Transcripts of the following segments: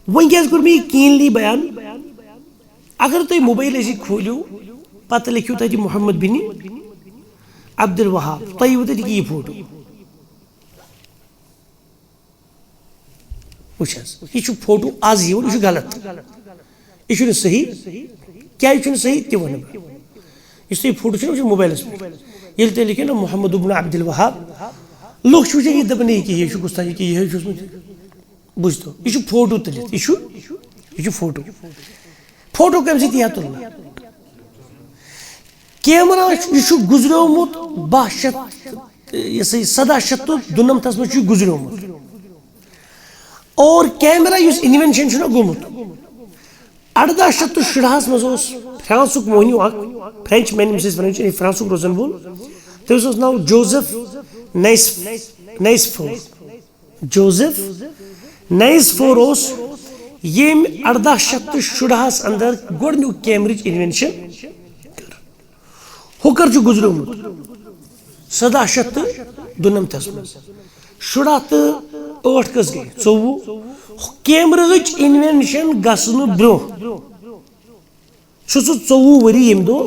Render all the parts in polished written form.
One کیٛازِ کوٚر مےٚ یہِ کلیٖنلی بیان اگر تُہۍ موبایل أزی کھوٗلِو پتہٕ لیکھِو تتہِ محمد بن عبدالوہاب تۄہہِ یِیوٕ تتہِ یہِ فوٹو وٕچھ حظ یہِ چھُ فوٹو آز یِوان یہِ چھُ غلط یہِ چھُنہٕ صحیح کیٛازِ چھُنہٕ صحیح تہِ وَنہٕ بہٕ یُس تۄہہِ فوٹو چھُنہ وٕچھُن موبایلس پٮ۪ٹھ ییٚلہِ تُہۍ لیکھِو نا محمد بن عبدالوہاب لُکھ چھِ وٕچھان یہِ دپان یہِ کیٛاہ یہِ چھُ گُستاخی کہِ یِہوٚے چھُ اوسمُت بوٗزتو یہِ چھُ فوٹو تُلِتھ یہِ چھُ فوٹو فوٹو کمہِ سۭتۍ یِیہِ تُلنہٕ کیمرا یہِ چھُ گُزریومُت 1792 منٛز چھُ یہِ گُزریومُت اور کیمرا یُس اِنوینشن چھُنہ گوٚمُت 1816 منٛز اوس فرانسُک موہنیوٗ اکھ فرینچ مین ییٚمِس أسۍ ونان چھِ فرانسُک روزن وول تٔمِس اوس ناو جوزف جوزف نایسفور اوس ییٚمۍ 1816 اندر گۄڈنیُک کیمرٕچ اِنوینشن کٔر ہُہ کر چھُ گُزریومُت 1792 منٛز 18 کٔژ گٔے 24 کیمرٕچ اِنوینشن گژھنہٕ برونٛہہ چھُ سُہ 24 ؤری ییٚمہِ دۄہ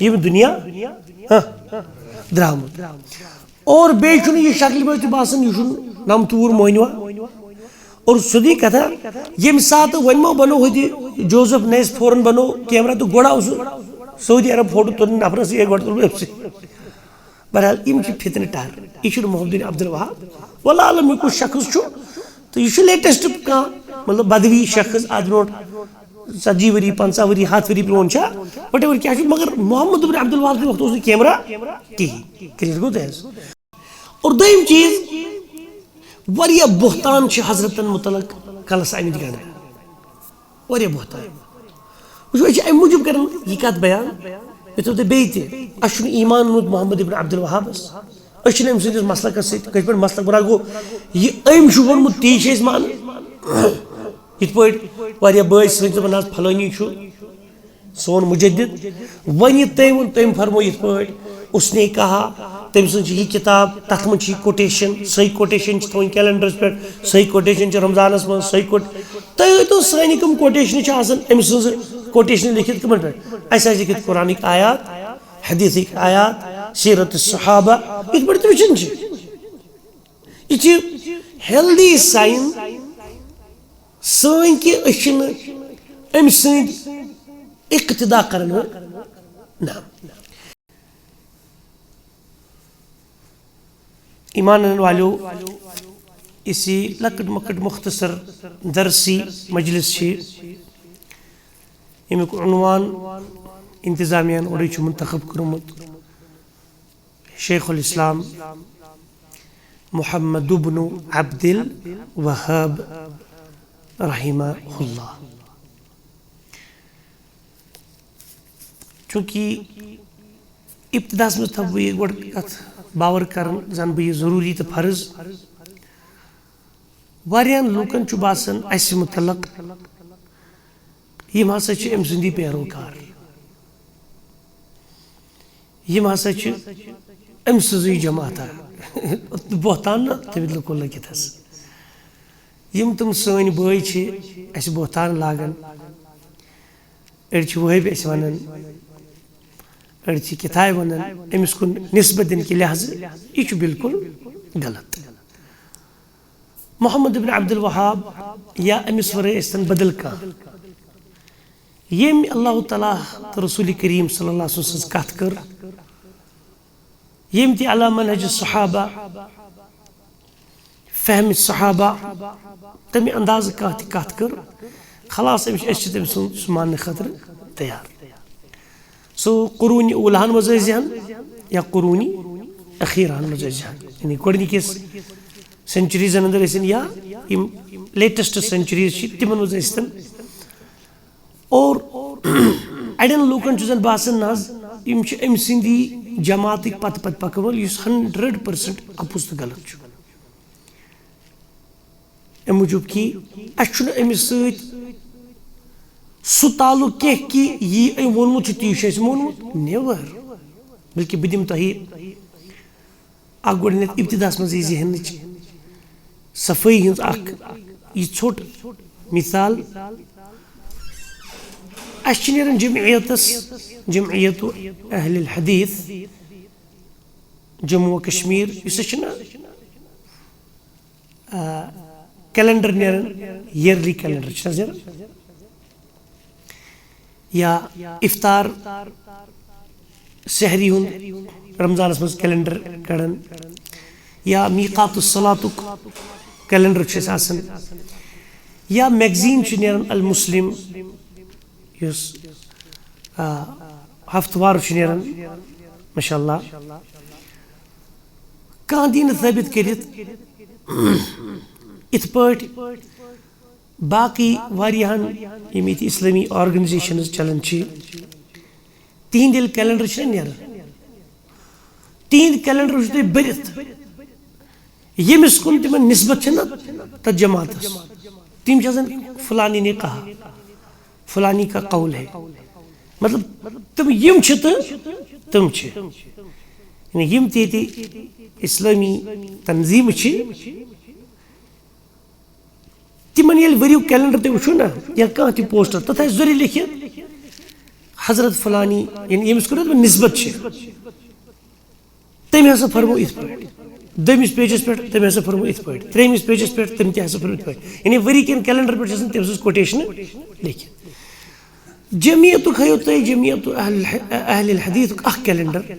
ییٚمہِ دُنیا درٛامُت اور بیٚیہِ چھُنہٕ یہِ شکلہِ منٛز تہِ باسان یہِ چھُنہٕ نمتہٕ وُہُر موہنیوٗ اور سیٚودُے کتھا ییٚمہِ ساتہٕ وۄنۍ ما بنوو ہُتہِ جوزف نایسفورن بنوو کیمرا تہٕ گۄڈٕ آو سُہ سعودی عرب فوٹو تُلنہٕ نفرس ہے گۄڈٕ تُل بہٕ أمۍ سٕے بہرحال یِم چھِ فتنہٕ ٹر یہِ چھُنہٕ محمد بن عبدالوہاب واللہ عالم یہِ کُس شخص چھُ تہٕ یہِ چھُ لیٹسٹ کانٛہہ مطلب بدوی شخص اتھ برونٛٹھ 40 ؤری 50 ؤری 100 ؤری پرون چھا وٹ ایور کیٛاہ چھُ مگر محمد بن عبدالوہاب کہِ وقتہٕ اوس نہٕ کیمرا کِہیٖنۍ کلیئر گوٚو تۄہہِ حظ اور دوٚیِم چیٖز واریاہ بہتان چھِ حضرتن متعلق کلس آمٕتۍ گنڈنہٕ واریاہ بہتان وٕچھو أسۍ چھِ امہِ موٗجوٗب کران یہِ کتھ بیان مےٚ تھوٚو تۄہہِ بیٚیہِ تہِ اسہِ چھُنہٕ ایٖمان اوٚنمُت محمد بن عبدالوہابس أسۍ چھِنہٕ أمۍ سٕنٛدِس مسلکس سۭتۍ کٲشِر پٲٹھۍ مسلک مراد گوٚو یہِ أمۍ چھُ ووٚنمُت تی چھِ أسۍ مانان یِتھ پٲٹھۍ واریاہ بٲے سۭتۍ دپان حظ پھلٲنی چھُ سون مُجدد وۄنۍ یہِ تٔمۍ ووٚن تٔمۍ فرمو یِتھ پٲٹھۍ اس نے کہا تٔمۍ سٕنٛز چھِ یہِ کِتاب تتھ منٛز چھِ یہِ کوٹیشن صحیح کوٹیشن چھِ تھاوٕنۍ کیلنڈرس پٮ۪ٹھ صحیح کوٹیشن چھِ رمضانس منٛز صحیح تُہۍ ؤنۍتو سانہِ کٕم کوٹیشنہٕ چھِ آسان أمۍ سٕنٛزٕ کوٹیشنہٕ لیکھِتھ کٕمن پٮ۪ٹھ اسہِ آسہِ لیکھِتھ قرآنٕکۍ آیات حدیٖثٕکۍ آیات سیٖرت الصحابہ یِتھ پٲٹھۍ تُہۍ وٕچھان چھِ یہِ چھِ ہیلدی ساین سٲنۍ کہِ أسۍ چھِنہٕ أمۍ سٕنٛدۍ اقتدا کرن وٲلۍ نہ ایمان انن والیو یُس یہِ لۄکٕٹ مۄکٕٹ مختصر درسی مجلس چھِ ییٚمیُک عنوان انتظامیہن اورے چھُ منتخب کوٚرمُت شیخ الاسلام محمد بن عبدالوہاب رحمہ اللہ چوٗنٛکہِ ابتداہس منٛز تھاوٕ بہٕ یہِ گۄڈٕ کتھ باور کران زن بہٕ یہِ ضروٗری تہٕ فرض واریاہن لُکن چھُ باسان اسہِ مُتعلق یِم ہسا چھِ أمۍ سٕنٛدی پیروکار یِم ہسا چھِ أمۍ سٕنٛزٕے جماعتہ بہتان نہ تٔمۍ لُکو لٔگِتھ حظ یِم تِم سٲنۍ بٲے چھِ اسہِ بہتان لاگان أڑۍ چھِ وٲحبۍ اسہِ ونان أڑۍ چھِ کِتھاے ونان أمِس کُن نسبت دِنہٕ کہِ لحاظہٕ یہِ چھُ بالکُل غلط محمد بن عبدالوہاب یا أمِس ورٲے ٲسۍتن بدل کانٛہہ ییٚمۍ اللہ تعالیٰ تہٕ رسوٗلِ کریم صلی اللہ علیہ وسلم سٕنٛز کتھ کٔر ییٚمۍ تہِ علی منہج صحابہ فہمِ صحابہ تمہِ اندازٕ کانٛہہ تہِ کتھ کٔر خلاص أسۍ چھِ تٔمۍ سُنٛد سُہ ماننہٕ خٲطرٕ تیار سُہ قروٗنہِ اوٗلاہن منٛز ٲسۍزِہن یا قروٗنہِ أخیٖرہن منٛز ٲسۍزِہن یعنی گۄڈنِکِس سینچُریٖزن انٛدر ٲسِن یا یِم لیٹسٹ سینچُریٖز چھِ تِمن منٛز ٲسۍتن اور اڑٮ۪ن لوٗکن چھُ زن باسان نہ حظ یِم چھِ أمۍ سٕنٛدی جماعتٕکۍ پتہٕ پتہٕ پکان وٲلۍ یُس 100% اپُز تہٕ غلط چھُ امہِ موٗجوٗب کہِ اسہِ چھُنہٕ أمِس سۭتۍ سُہ تعلُق کینٛہہ کہِ یی أمۍ ووٚنمُت چھُ تی چھُ اسہِ ووٚنمُت نیٚور بلکہِ بہٕ دِمہٕ تۄہہِ اکھ گۄڈٕنیتھ ابتداہس منٛز یہِ ذہنٕچ صفٲیی ہٕنٛز اکھ یہِ ژھوٚٹ مثال اشنيرن جمعية اهل الحديث جموں و کشمیر یہ کیلنڈر نیران ایئرلی کیلنڈر یا افطار سحری ہند رمضانس مز کیلنڈر کڑان یا میقات الصلاۃ کیلنڈر آسان یا میگزین نیران المسلم یس ہفتہ وار نیران ماشاء اللہ کان دی ثابت کرت ات پٲٹھۍ باقی واریاہن یم ییٚتہِ اسلامی آرگنایزیشنز چلان چھ تہند ییٚلہِ کیلنڈر چھ نیران تہند کیلنڈر چھ تُہۍ بٔرِتھ ییٚمِس کُن تمن نسبت چھنہ تتھ جماعتس تم چھ آسان فلانی نے کہا فلانی کا قول ہے مطلب تم یم چھ تہٕ تم چھ یعنی یم تہِ ییٚتہِ اسلامی تنظیم تمن یل وریو کیلنڈر تھی وچھو نا یا کان تہ پوسٹر تتھ ضروری لکھت حضرت فلانی یعنی یمس کن نسبت تم ہسا فرمو ات پہ دمس پیجس پہ تم ہسا فرمو ات پہ ترمس پیجس پہ تم تہ ہسا فرمو ات پہ یعنی وری کن کیلنڈر پہ تم سن کوٹیشن لکھت جمعیت ہو تھی جمعیت اہل الحدیث اخ کیلنڈر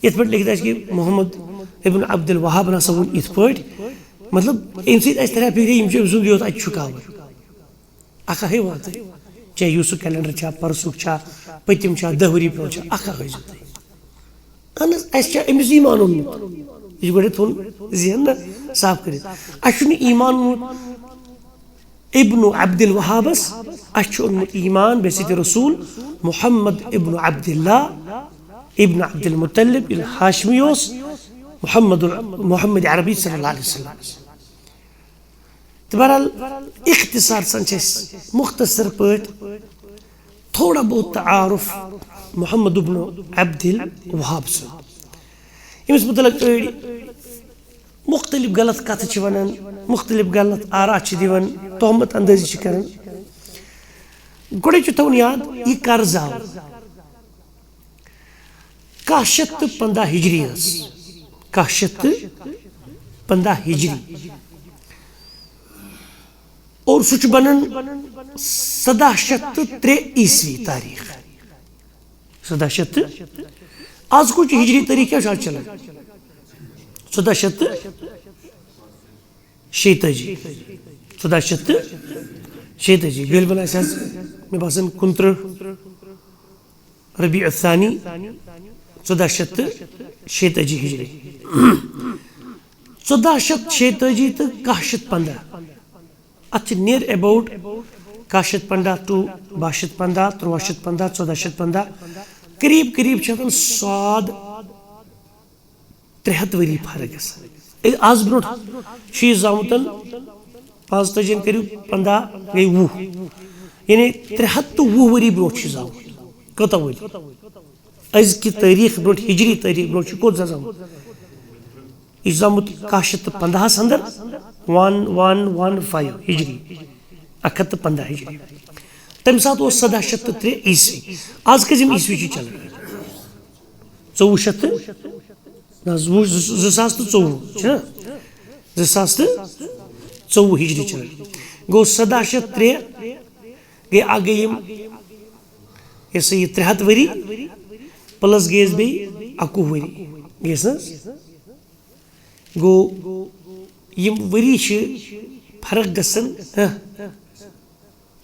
ات پہ لکھت کہ محمد ابن عبد الوہاب نسا ون ات پہ مطلب ام سی ترا فکر یم سن یوت ات چھکاور اکھا ہے وات چاہے یوسف کیلنڈر چھا پرسک چھا پتم چھا دہ وری برو چھا اکھا ہزو تھی اہن اس امس ایمان اونمت یہ گوڑے تھون ذہن نا صاف کرت اچھن ایمان اونمت ابن عبد الوہابس اچھ اونمت ایمان بیسیت رسول محمد ابن عبد اللہ ابن عبد المطلب الحاشمی محمد عربی صلی اللہ علیہ وسلم تو بہرحال اختصار سان مختصر پٲٹھۍ تھوڑا بہت تعارف محمد ابن عبد الوہاب سن امس متعلق مختلف غلط کتھ ونان مختلف غلط آرا دِوان تہمت اندٲزی کران گۄڈے چھُ تھاوُن یاد یہ کر زاو 1115 ہجری ٲس 1115 ہجری اور سہ بنان 1703 عیسوی تاریخ 1700 آج کچھ ہجری تاریخ کیا چلان 1786 غالباً مے باسان 29 ربیع الثانی 1786 ہجری 1486 تو 1115 ات نیر اباؤٹ 1115 ٹو 1215 1315 1415 قریب قریب چھ ساد 300 وری فرق گژھان آز برو یہ زامت 55 کرو 15 گئی 20 یعنی 320 وری برو زامت کوتاہ وری ازکہ تاریخ برو ہجری تاریخ برو کوت زامت یہ زامت 1115 اندر 1115 ہجری 115 ہجری تمہ سات 1703 عیسوی آز کزم عیسوی چلان 24 ہجری چلان گو 1703 گئی آگئی یہ سا یہ 300 وری پلس گیس بی 21 وری گیس نا گو یم وری فرق گسن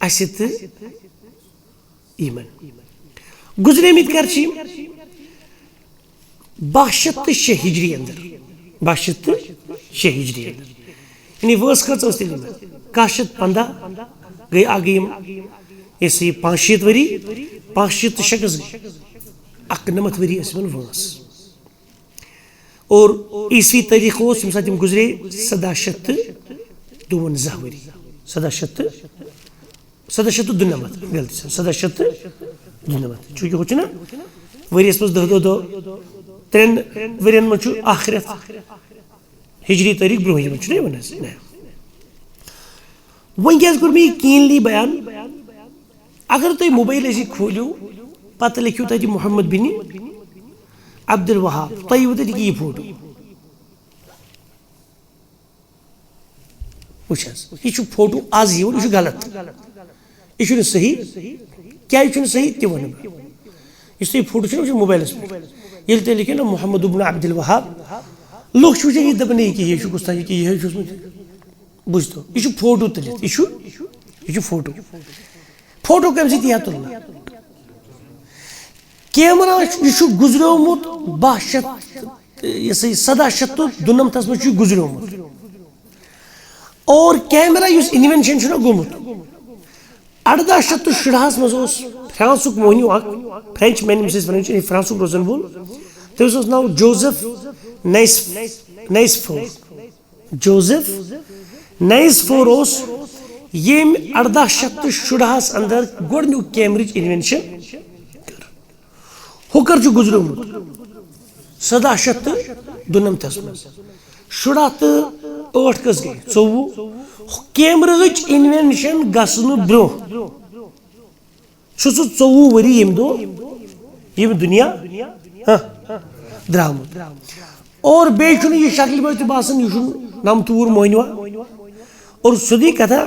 اس ایمن گزرے مت کر 1206 ہجری اندر 1206 ہجری اندر یعنی ورس کت اس تیل 1115 گئی آگئی یہ سی 500 وری 506 گئی 91 وری اس من ورس اور عیسوی تاریخ اس سات گزرے 1752 وری 792 غلطی 792 چونکہ ہو نا ورس مز دہ 3 ورین من آخرت ہجری تاریخ برو ون ون کیا کور میں کینلی بیان اگر تھی موبائل ایسی کھولو پتہ لکھو تھی محمد بن عبد الوہاب تھی وہ تھی یہ فوٹو یہ فوٹو آز یہ غلط یہ صحیح کیا یہ صحیح تہ ون اس تھی فوٹو موبائلس پہ یل تھی لکھو نا محمد بن عبد الوہاب لوگ وچان یہ دپان یہ کس تھی کہ یہ بوجھ تو یہ فوٹو تلت یہ فوٹو فوٹو کم سی تلنا کیمرہ یہ گزریومت 1792 مجھ گزریومت اور کیمرہ اس انوینشن گومت 1860 مز فرانسک موہنیو اخ فرینچ مین فرانسک روزن وول تمس ناو جوزف نائسفور جوزف نائسفور یم 1860 اندر گۄڈنیُک کیمرٕچ انوینشن کر ہُہ گزریومت 1792 مز 18 کس گئی 24 کیمرٕچ انوینشن گژھنہٕ برونٛہہ سُہ 24 ؤری یم دنیا درامُت اور بیٚیہِ چھُنہٕ یہِ شکلہِ منٛز تہِ باسان یہِ چھُنہٕ نمتوٗر موہنیوا اور سیودی کتھا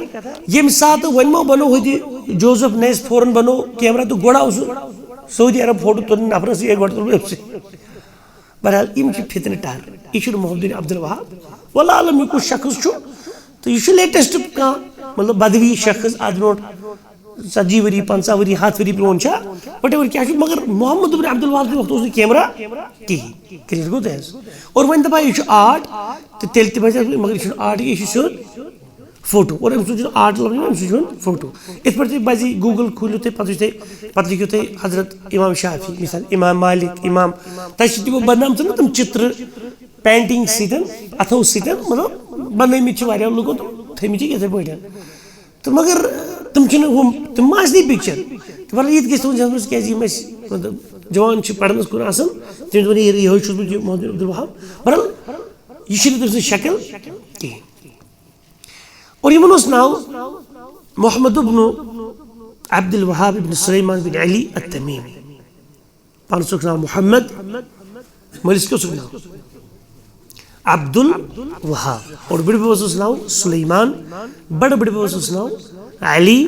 یم سات ون بنو ہوتی جوزف نیس فورن بنو کیمرہ تو گوڑا اس سعودی عرب فوٹو تلن نفرس یہ گوڑ تل بہرحال یم فتنہ ٹار یہ محمد بن عبد الوہاب واللہ عالم یہ کس شخص تو یہ لیٹسٹ مطلب بدوی شخص اد برو 40 ؤری 50 ؤری 100 ؤری برون وٹ ایور کیا مگر محمد بن عبد الوہاب وقت اس کیمرہ کہین کلیئر گو تہ اور ون دپا یہ آرٹ تو تیل تہ مگر یہ آرٹ یہ سیود فوٹو اور آرٹ لگان فوٹو ات پہ بزی گوگل کھولو تھی پتہ لکھو تھی حضرت امام شافی مثال امام مالک امام تک تمو بنام نا تم چتر پینٹنگ ستن اتھو ستن مطلب بنمت لوگوں تھمت اتھے پہ تو مگر تم تم پکچر تو مطلب یہ گھس ذہنس کی مطلب جوان پڑھنس کن آسان تم دن یہ محمد عبد الوہاب بہرحال یہ تم سن شکل کہین اور یمن ناو محمد بن عبد الوہاب بن سلیمان بن علی التمیمی پانس ناو محمد ملس کس ناو عبد الوہاب اور بڑ ببس ناو سلیمان بڑ ببس ناو علی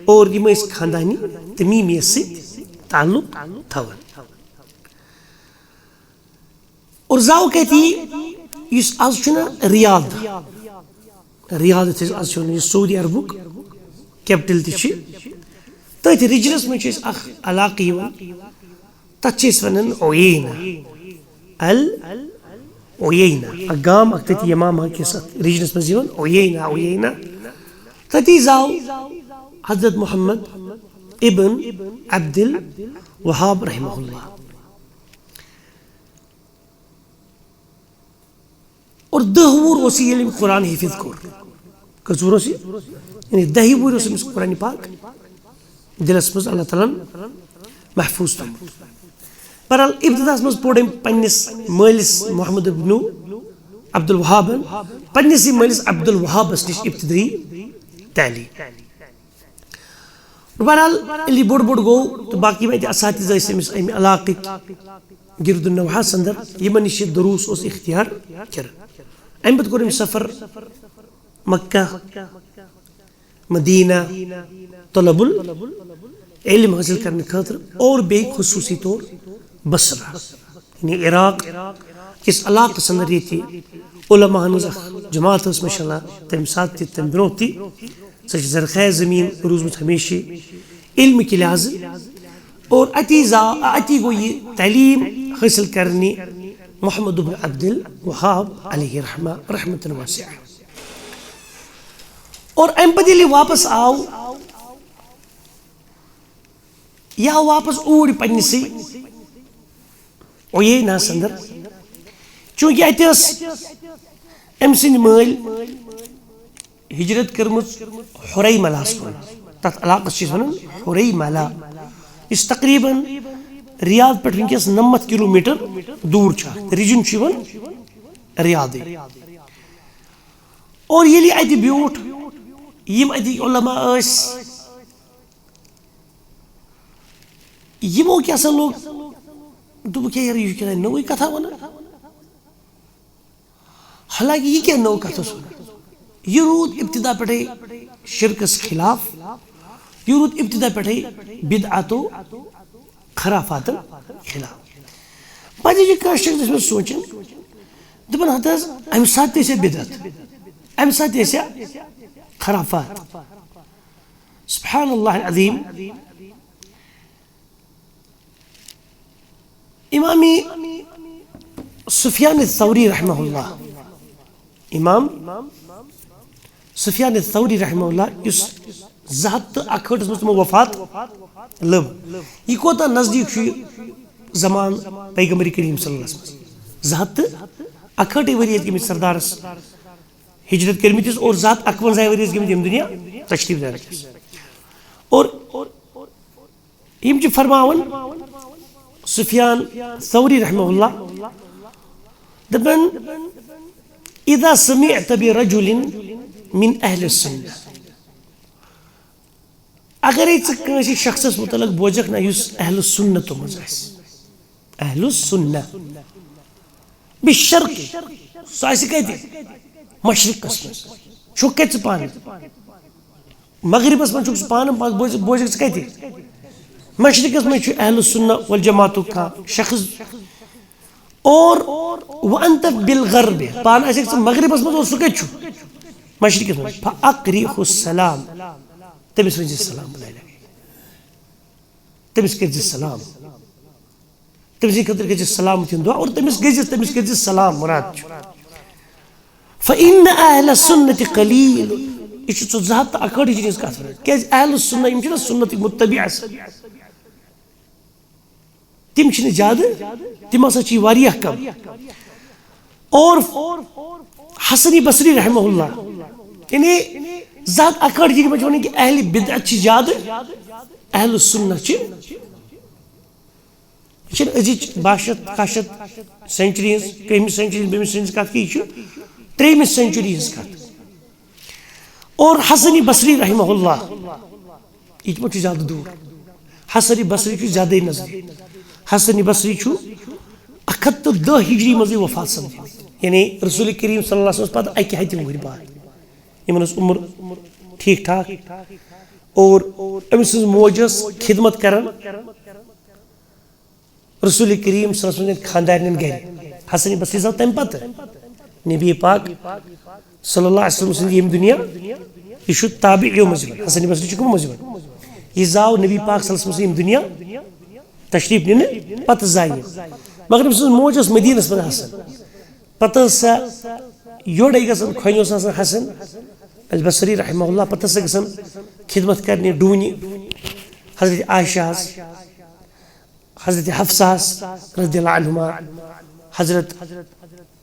اور یم خاندانی تمیمیت ست تعلق تھوان اور زاو کتی اس آز چھنا ریاض ریاض سعودی عربک کیپٹل تھی رجنس من اخ علاقہ تک ونان اویینہ اویینہ گام اخ تھی یمامہ کس رجنس من اویینہ تتی زاو حضرت محمد ابن عبد الوہاب رحمہ اللہ اور 10 وُہُر اوس ییٚلہِ أمۍ قرآن حفظ کوٚر کٔژ وُہُر اوس یہِ یعنی 10 وُہٕرۍ اوس أمِس قرآنہِ پاک دِلس منٛز اللہ تعالیٰ ہن محفوظ تھوٚمُت بہرحال ابتداہس منٛز پوٚر أمۍ پننِس مٲلِس محمد ابن عبد الوہابن پننِسٕے مٲلِس عبد الوہابس نِش ابتدٲیی تعلیٖم بہرحال ییٚلہِ یہِ بوٚڑ گوٚو تہٕ باقٕے وتہِ اساتذ ٲسۍ أمِس امہِ علاقٕکۍ گرد النواحس اندر یِمن نِش یہِ دروٗس اوس اختیار کران امہ پتہ کوٚر أمۍ سفر مکہ مدینہ طلب العلم حٲصِل کرنہٕ خٲطرٕ اور بیٚیہِ خصوٗصی طور بصرہ یعنی عراق کس علاقس اندر ییٚتہِ علماء ہٕنٛز اکھ جماعت ٲس ماشاء اللہ تمہِ ساتہٕ تہِ تمہِ برونٛہہ تہِ سۄ چھِ زرخیز زمیٖن روٗزمٕژ ہمیشہِ علمٕکہِ لحاظہٕ اور اتی گوٚو یہِ تعلیٖم حٲصِل کرنہِ محمد بن عبد الوہاب علیہ رحمۃ واسعہ اور ام پتہ ییٚلہِ واپس آو یہ آو واپس اوٗرۍ پننسٕے اوییناہس اندر چوٗنٛکہِ اتہِ ٲس أمۍ سٕنٛدۍ مٲلۍ ہجرت کٔرمٕژ حُریملاہس کُن تتھ علاقس چھِ أسۍ ونان حُریملا یُس تقریٖباً ریاض پہ ونکس 90 کلومیٹر دور رجن ریاض اور ییٚلہِ اتہِ بیوٗٹھ یم ادی علماء اس یمو کیا سا لوگ دوپ کیا یار یہ کیا نوی کتھا ونا حالانکہ یہ کیا نو کتھا سنا یہ رود ابتدا پٹھے شرکس خلاف یہ رود ابتدا پٹھے بدعات و خرافات خلاف بعد یہ کاشت اس میں سوچن دپن حتیٰ ام ساتھ سے بدعت ام ساتھ سے خرافات سبحان اللہ العظیم امامی سفیان الثوری رحمہ اللہ امام سفیان الثوری رحمہ اللہ اس زہت اکھٹس میں وفات لب یہ کوتا نزدیک زمان پیغمبر کریم صلی اللہ علیہ وسلم زہت اکھٹی وریت گمت سردارس ہجرت کرمتس اور زہت 51 وریت گمت یم دنیا تشریف دارس اور یم چھ فرماون سفیان ثوری رحمہ اللہ دپن اذا سمعت برجل من اہل السنہ اگر یہ شخص متعلق بوجک نا یس اہل السنت مز اہل السنہ بالشرق سہ کتہ مشرقس من چھک کت پان مغربس من چھک پان بوجک کتہ مشرقس میں اہل السنہ والجماعت کا شخص اور وانت بالغرب پان ایسے مغربس میں اور سکے چھو مشرقس میں فاقریح السلام تمس ونجی السلام بلائے لگے تمس کرجی السلام تمس خطر کرجی السلام تین دعا اور تمس کرجی السلام مراد چھو فإن اہل السنة قلیل یہ چھو ذات اکڑی چیز کا اثر کہ اہل السنہ یم چھنا سنت متبع تم چھنے زیادہ تم ہسا چھ واریاہ کم اور حسن بصری رحمہ اللہ یعنی ذات اکڑ جی میں چھونے کہ اہل بدعت چھ زیادہ اہل السنہ چھن ازیچ 62 سینچریز کہمی سینچریز بیمی سینچریز کات کی چھو 3 سینچریز کات اور حسن بصری رحمہ اللہ یہ چھو زیادہ دور حسن بصری چھو زیادہ نزدیک حسن بصری چھو 110 ہجری مزی وفات سمجھ یعنی رسول کریم صلی اللہ علیہ وسلم پتہ اکی حیتی مغری بعد یمن عمر ٹھیک ٹھاک اور امس موجس خدمت کرن رسول کریم صلی اللہ علیہ وسلم خاندارن گھر حسن بصری صاحب تم پتہ نبی پاک صلی اللہ علیہ وسلم سند یم دنیا یہ تابعیو مزید حسن بصری چھ کم مزید یہ زاو نبی پاک صلی اللہ علیہ وسلم یم دنیا تشریف نن پتہ زائیں مگر امس موجس مدینس من حسن پتہ سا یوڑے گسن کھنیوس حسن البصری رحمہ اللہ پتہ سا گسن خدمت کرنے ڈونی حضرت عائشہ حضرت حفصہ رضی اللہ عنہما حضرت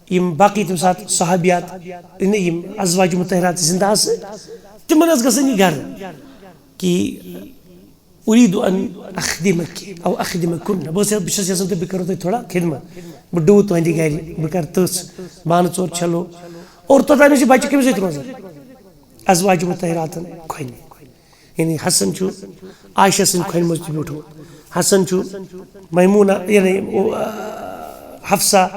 یم باقی تم ساتھ صحابیات یم ازواج مطہرات زندہ تمن گسن یہ گھر کہ اريد ان اخدمك او اخدمكن بس بس يسن تو بكرو تو تھوڑا خدمت بڈو تو ہندی گھر بکر تس بان چور چلو اور تو تانی بچے کم سے روزان ازواج مطہرات کھن یعنی حسن چھو عائشہ سن کھن مجھ بیٹھو حسن چھو میمونہ یعنی حفصہ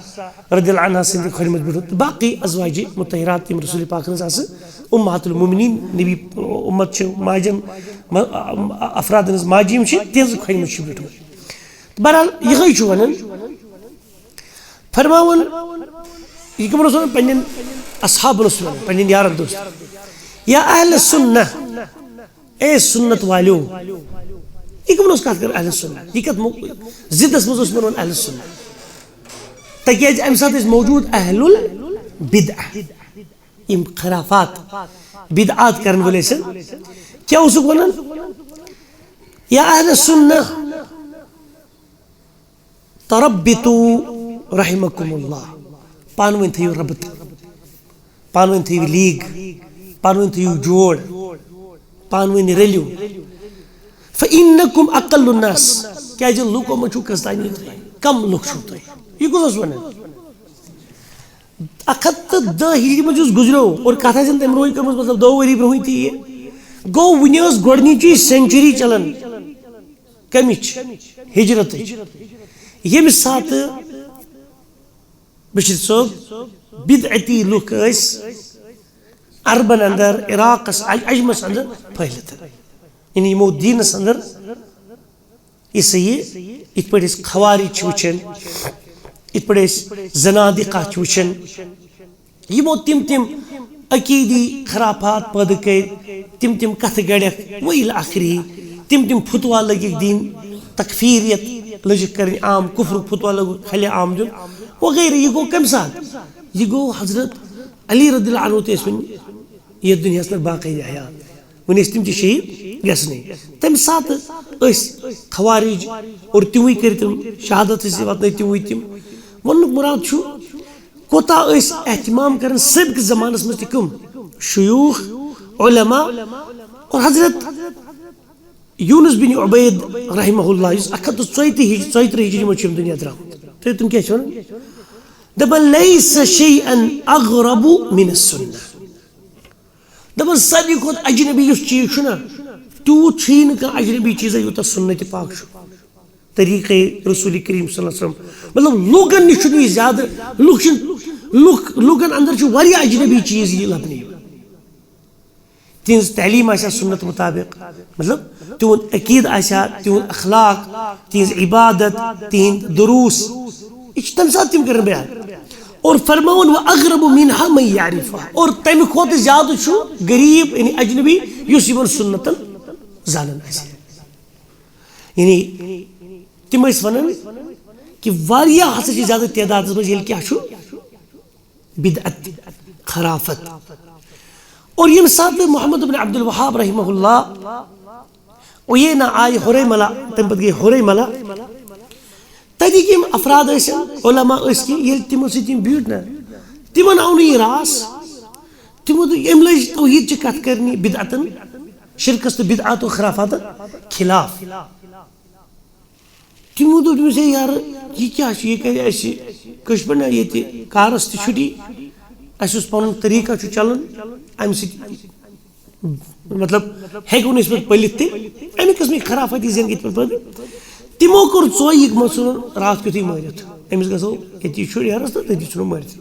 رضی اللہ عنہ سن کھن مجھ بیٹھو باقی ازواج مطہرات یم رسول پاک نے امہات المومنین نبی امت چھو ماجم افراد ماجیم چھ تیز کھن مجھ بیٹھو بہرحال یہ چھو ونن فرماون یہ کم رسول پنن اصحاب رسول پنن یارن دوست یا اہل سنہ اے سنت والیو یہ کم رسول کر اہل سنہ یہ کت زدس مز من اہل سنہ تاکہ ام ساتھ موجود اہل البدع ام خرافات بدعات کرن والے سے کیا اس کو ونن یا اہل سنہ تربتوا رحمكم اللہ پانوین تھیو ربط پانوین تھیو لیگ پانوین تھیو جوڑ پانوین رلیو فإنكم اقل الناس کیا جن لوکو مچو کستانی کم لوک چھو تو یہ کچھ ونن اکھت 10 ہجری میں جس گزرو اور کہتا ہے تم روئی کم مطلب 2 وری برہوئی تھی گو ونس گۄڈنِچی سینچری چلان کمچ ہجرت یم سات بشیر صوب بدعتی لُکھ عربن اندر عراقس عجمس اندر پھہلت یعنی یمو دینس اندر یہ ات پہ خوارج وچن ات پہ زنادقہ وچن یمو تم عقیدی خرافات پٲدٕ کٔرۍ تم کتھ گڑک ویل آخری تم فتوا لگک دین تکفیریت لجک کریں عام کفر فتوا لگ کھلے عام دن وغیرہ یہ گو کم سات یہ گو حضرت علی رضی اللہ عنہ تیس ون یہ دنیا پر باقی حیات ون تم شہید گھنے تمہ سات خوارج اور تموی کر تم شہادت واتن تموی تم ون مراد کوتا اہتمام کرن سابق زمانس مز کم شیوخ علماء اور حضرت یونس بن عبید رحمہ اللہ اس 134 ہجری مجھ دنیا درام تم کیا ون دپان لیس شیئا اغرب من السنہ دپان ساری کھت اجنبی اس چیز نا تیوت چھ کھانا اجنبی چیز یوتا سنت پاک طریقہ رسول کریم صلی اللہ علیہ وسلم مطلب لوگن نش زیادہ لوگن اندر واریاہ اجنبی چیز یہ لبنہ تہذ تعلیم آسیا سنت مطابق مطلب تہد عقید آسیا تہد اخلاق تہذ عبادت تہند دروس یہ تمہ سات تم کر بیان اور فرماؤن و اغرب منها من یعرفها اور تمہ کھوت زیادہ غریب یعنی اجنبی اس یمن سنتن زانن یعنی تم ونان کہ واریاہ ہسا زیادہ تعداد مز یل کیا بدعت خرافت اور یم سات محمد بن عبد الوہاب رحمہ اللہ اوینا آئی ہورے ملا تم پتہ گئی ہورے ملا تتک یم افراد علماء کی یل تمو سی بیوٹ نا تمن آو یہ راس تمو ام لج توحید چہ کت کرنی بدعتن شرکس تو بدعات و خرافات خلاف تمو دوس یار یہ کیا یہ کر پہ نا یہ کارس تہ چھٹی اس پن طریقہ چلان ام مطلب ہیکو نس پہ پلت تہ امہ قسم خرافاتی زندگی پہ تمو کور ژویک مصور رات کیتھے مارت امس گژھو یہ شرس تو تھی ژھن مارت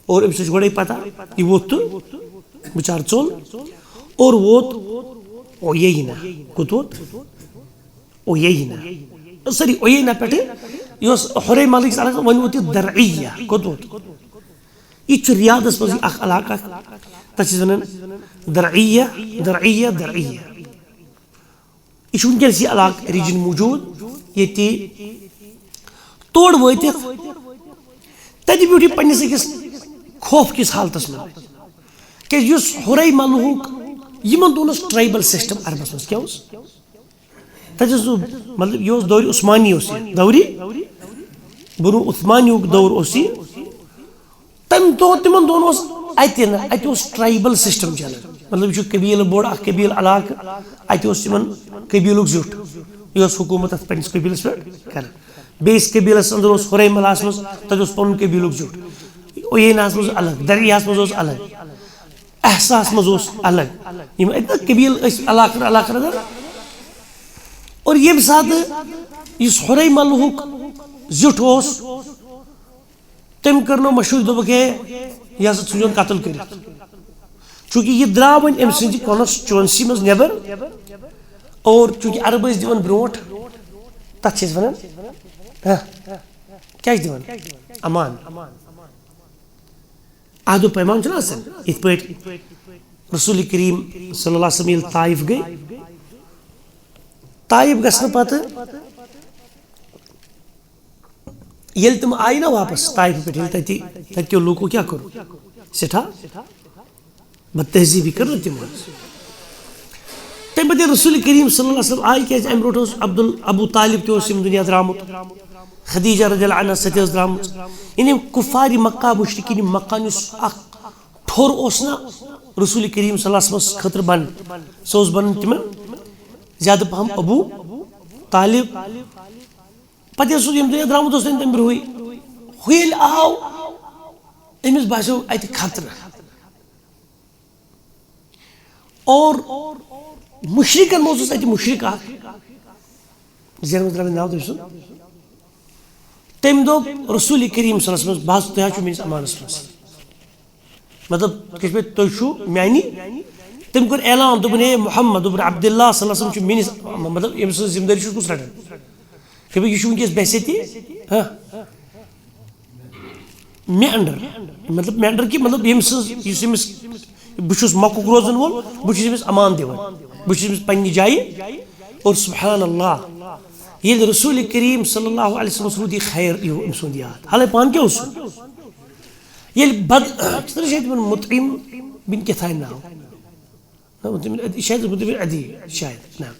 اور امس گوڑے پتہ یہ ووت تو بچار ژول اور ووت اوینا کوت ووت اوینا سوری اوینا پہ یہ ہورے ملک ون ووت یہ درعیہ کوت ووت یہ ریاضس مز اخ علاقہ تک ونان درعیہ درعیہ درعیہ یہ ونکس یہ علاقہ ریجن موجود یہ توڑ واتت تتہ بیوٹھ یہ پنس اکس خوف کس حالتس من کہ ہورے ملک یمن دونس ٹرائبل سسٹم عربس مز کیا تتہ مطلب یہ دور عثمانی دوری برو عثمانی دور تم تمن دون اتہ ٹرائبل سسٹم چلان مطلب یہ قبیل بوڑ اخ قبیل علاقہ اتہ قبیلک زیوٹ یہ حکومت ات پنس قبیلس پہ کر بیس قبیلس اندر ہورے ملاس مز تک پن قبیلک زیوٹ اویناس مز الگ دریاس مز الگ احساس مز الگ یم قبیل علاقہ علاقہ اندر اور یم سات اس ہورے ملک زیوٹ تم کرنو مشہور دپک یہ ہسا ژھن قتل کر چونکہ یہ درا ون ام سند کانسٹیچوئنسی مز نبر اور چونکہ عرب دان بروٹ تک ونان کیا دان امان عہد و پیمان آسان ات پہ رسول کریم صلی اللہ علیہ وسلم طائف گئی طائف گھن پتہ یل تم آئی نا واپس طائف پہ تتو لوکو کیا کرو سٹھا بد تہذیبی کر تم تمہ پتہ رسول کریم صلی اللہ علیہ وسلم آئی کیا ام برو ابو طالب تہ دنیا درامت خدیجہ رضی اللہ عنہ سہ درامت یعنی کفار مکہ مشرکین مکہ اخ ٹھور نا رسول کریم صلی اللہ علیہ وسلم خطر بن سہ بن تم زیادہ پہم ابو طالب پتہ سہ یم دنیا درامت تم برہوئی ہویل آو امس باسو ات خطرہ اور مشرکن موضوع اتہ مشرک اخ زین احمد درابی ناو تم سن تم دوپ رسول کریم صلی اللہ علیہ وسلم بحث تہ چھو میس امانس مز مطلب کش پہ تھی چھو میانی تم کور اعلان دوپن اے محمد دوپن عبداللہ صلی اللہ علیہ وسلم چھو میس مطلب یم سن ذمہ داری چھو کس رٹان کہ یہ چھو ونکس بحثیتی ہاں مے انڈر مطلب مے انڈر کی مطلب یم سن اس امس بہت مکک روزن وول بہت امس امان دِوان بہت امس پنہ جائے اور سبحان اللہ یل رسول کریم صلی اللہ علیہ وسلم سرود خیر ام سند یاد حالے پان کیا اس یل بد مطعم بن کتھائے ناو شاید مطعم عدی شاید نام